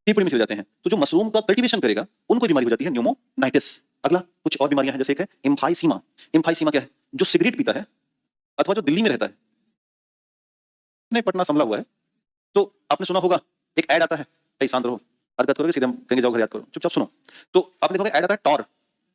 फेफड़े में चले जाते हैं। तो जो मशरूम का कल्टीवेशन करेगा उनको बीमारी हो जाती है न्यूमोनाइटिस। अगला कुछ और बीमारियां हैं, जैसे एक है एम्फाइसीमा। एम्फाइसीमा क्या है, जो सिगरेट पीता है अथवा जो दिल्ली में रहता है, नहीं पटना संभला हुआ है, तो आपने सुना होगा एक ऐड आता है, भाई शांत रहो, हरकत करोगे सीधे हम कहेंगे जाओ घर याद करो, चुपचाप सुनो। तो आपने देखा ऐड आता है टॉर,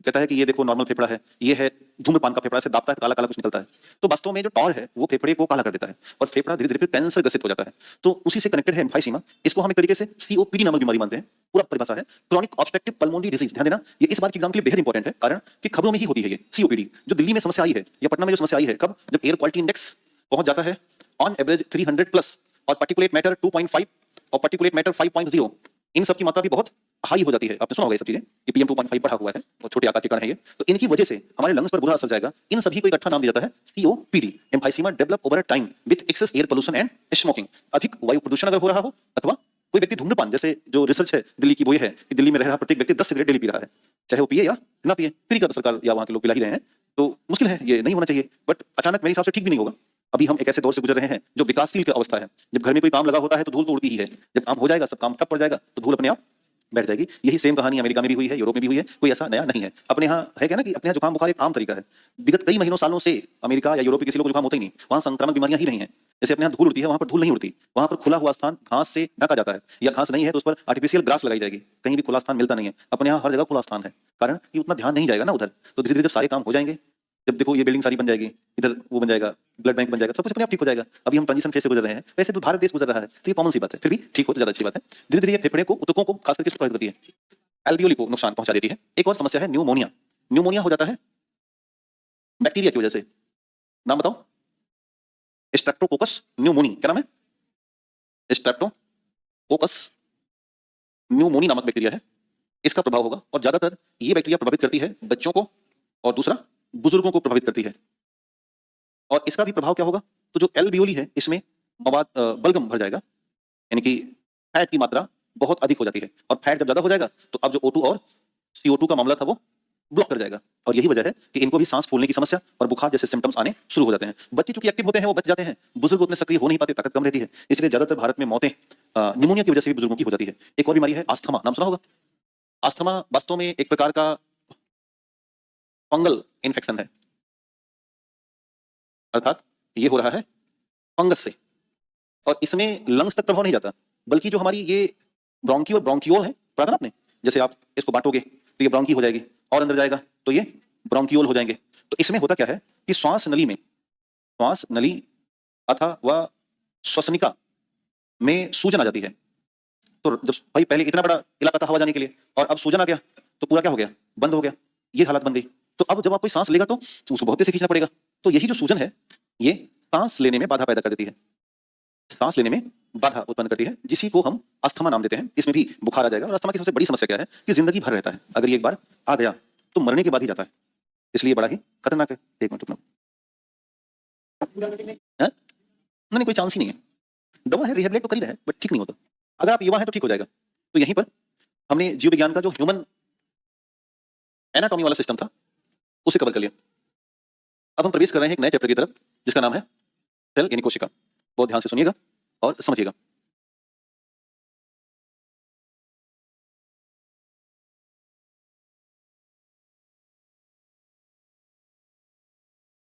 कहता है कि ये देखो नॉर्मल फेफड़ा है, ये है धूम्रपान का फेफड़ा, से दाबता है काला काला कुछ निकलता है। तो वास्तव में जो टॉर है वो फेफड़े को काला कर देता है, और फेफड़ा धीरे धीरे कैंसर ग्रसित हो जाता है। तो उसी से कनेक्टेड है एम्फाइसीमा। इसको हम एक तरीके से COPD नामक बीमारी मानते हैं। पूरा परिभाषा है क्रॉनिक ऑब्स्ट्रक्टिव पल्मोनरी डिजीज। ध्यान देना, ये इस बार के एग्जाम के लिए बेहद इंपॉर्टेंट है, कारण कि खबरों में ही होती है ये COPD। जो दिल्ली में समस्या आई है या पटना में जो समस्या आई है, कब, जब एयर क्वालिटी इंडेक्स पहुंच जाता है ऑन एवरेज 300 प्लस, और पार्टिकुलेट मैटर 2.5 और पार्टिकुलेट मैटर 5.0, इन सब की मात्रा भी बहुत हाई हो जाती है। आपने सुना होगा ये सब चीजें कि PM 2.5 बढ़ा हुआ है, और छोटे आकार के कण है ये। तो इनकी वजह से हमारे लंग्स पर बुरा असर जाएगा। इन सभी को इकट्ठा नाम दिया जाता है COPD। Emphysema develop over a time with excess air pollution and smoking. अधिक वायु प्रदूषण अगर हो रहा हो, अथवा कोई व्यक्ति धूम्रपान, जैसे जो रिसर्च है दिल्ली की वो ये है कि दिल्ली में रह रहा प्रत्येक व्यक्ति 10 सिगरेट डेली पी रहा है, चाहे वो पिए या ना पिए, फ्री का सरकार या वहाँ के लोग पिला ही रहे हैं, तो मुश्किल है, ये नहीं होना चाहिए। बट अचानक मेरे हिसाब से ठीक भी नहीं होगा। अभी हम एक ऐसे दौर से गुजर रहे हैं जो विकासशील की अवस्था है। जब घर में कोई काम लगा होता है तो धूल तो उड़ती ही है, जब काम हो जाएगा, सब काम ठप पड़ जाएगा, तो धूल अपने आप बैठ जाएगी। यही सेम कहानी अमेरिका में भी हुई है, यूरोप में भी हुई है, कोई ऐसा नया नहीं है। अपने यहाँ है क्या ना कि अपने यहाँ जुकाम बुखार एक आम तरीका है। विगत कई महीनों सालों से अमेरिका या यूरोप के किसी लोग जुकाम होता ही नहीं, वहाँ संक्रामक बीमारियां ही नहीं है। जैसे अपने यहाँ धूल उड़ती है, वहाँ पर धूल नहीं उड़ती, वहाँ पर खुला हुआ स्थान घास से ढका जाता है, या घास नहीं है तो उस पर आर्टिफिशियल ग्रास लगाई जाएगी, कहीं भी खुला स्थान मिलता नहीं है। अपने यहाँ हर जगह खुला स्थान है, कारण कि उतना ध्यान नहीं जाएगा ना उधर। तो धीरे धीरे जब सारे काम हो जाएंगे, जब देखो ये बिल्डिंग सारी बन जाएगी, इधर वो बन जाएगा, ब्लड बैंक बन जाएगा, सब कुछ अपने आप ठीक हो जाएगा। अभी हम ट्रांजिशन फेज से गुजर रहे हैं, वैसे तो भारत देश गुजर रहा है, तो ये कॉमन सी बात है, फिर भी ठीक हो तो ज्यादा अच्छी बात है। धीरे धीरे ये फेफड़े को, ऊतकों को खास करके प्रभावित करती है, एल्वियोली को नुकसान पहुंचा देती है। एक और समस्या है न्यूमोनिया। न्यूमोनिया हो जाता है बैक्टीरिया की वजह से। नाम बताओ, स्ट्रेप्टोकोकस न्यूमोनी। क्या नाम है? स्ट्रेप्टोकोकस न्यूमोनी नामक बैक्टीरिया है, इसका प्रभाव होगा। और ज्यादातर ये बैक्टीरिया प्रभावित करती है बच्चों को, और दूसरा बुजुर्गों को प्रभावित करती है। और इसका भी प्रभाव क्या होगा, तो जो एल्वियोली है इसमें मवाद बलगम भर जाएगा, यानी कि फैट की मात्रा बहुत अधिक हो जाती है। और फैट जब ज्यादा हो जाएगा तो अब जो O2 और CO2 का मामला था वो ब्लॉक कर जाएगा। और यही वजह है कि इनको भी सांस फूलने की समस्या और बुखार जैसे सिम्टम्स आने शुरू हो जाते हैं। बच्चे चूंकि एक्टिव होते हैं वो बच जाते हैं, बुजुर्ग उतने सक्रिय हो नहीं पाते, ताकत कम रहती है, इसलिए ज्यादातर भारत में मौतें निमोनिया की वजह से भी बुजुर्गों की हो जाती है। एक और बीमारी है आस्थमा, नाम सुना होगा। आस्थमा वास्तव में एक प्रकार का फंगल इन्फेक्शन है, अर्थात ये हो रहा है फंगस से, और इसमें लंग्स तक प्रभाव नहीं जाता, बल्कि जो हमारी ये ब्रोंकी और ब्रोंकियोल है, पढ़ा था ना आपने, जैसे आप इसको बांटोगे तो ये ब्रोंकी हो जाएगी, और अंदर जाएगा तो ये ब्रोंकियोल हो जाएंगे। तो इसमें होता क्या है कि श्वास नली अथवा श्वसनिका में सूजन आ जाती है। तो जब भाई पहले इतना बड़ा इलाका था हवा जाने के लिए, और अब सूजन आ गया तो पूरा क्या हो गया, बंद हो गया, ये हालत बन गई। तो अब जब आप कोई सांस लेगा तो उसको बहुत तेज से खींचना पड़ेगा। तो यही जो सूजन है ये सांस लेने में बाधा पैदा कर देती है, सांस लेने में बाधा उत्पन्न करती है, जिसी को हम अस्थमा नाम देते हैं। इसमें भी बुखार आ जाएगा। और अस्थमा की सबसे बड़ी समस्या क्या है कि जिंदगी भर रहता है, अगर ये एक बार आ गया तो मरने के बाद ही जाता है, इसलिए बड़ा ही खतरनाक है। एक मिनट रुकना, नहीं कोई चांस ही नहीं है, दवा है, रिहेबिलिट तो कर ही रहा है, बट ठीक नहीं होता। अगर आप युवा हैं तो ठीक हो जाएगा। तो यहीं पर हमने जीव विज्ञान का जो ह्यूमन एनाटॉमी वाला सिस्टम था उसे कवर कर लिया। अब हम प्रवेश कर रहे हैं एक नए चैप्टर की तरफ, जिसका नाम है सेल यानी कोशिका। बहुत ध्यान से सुनिएगा और समझिएगा।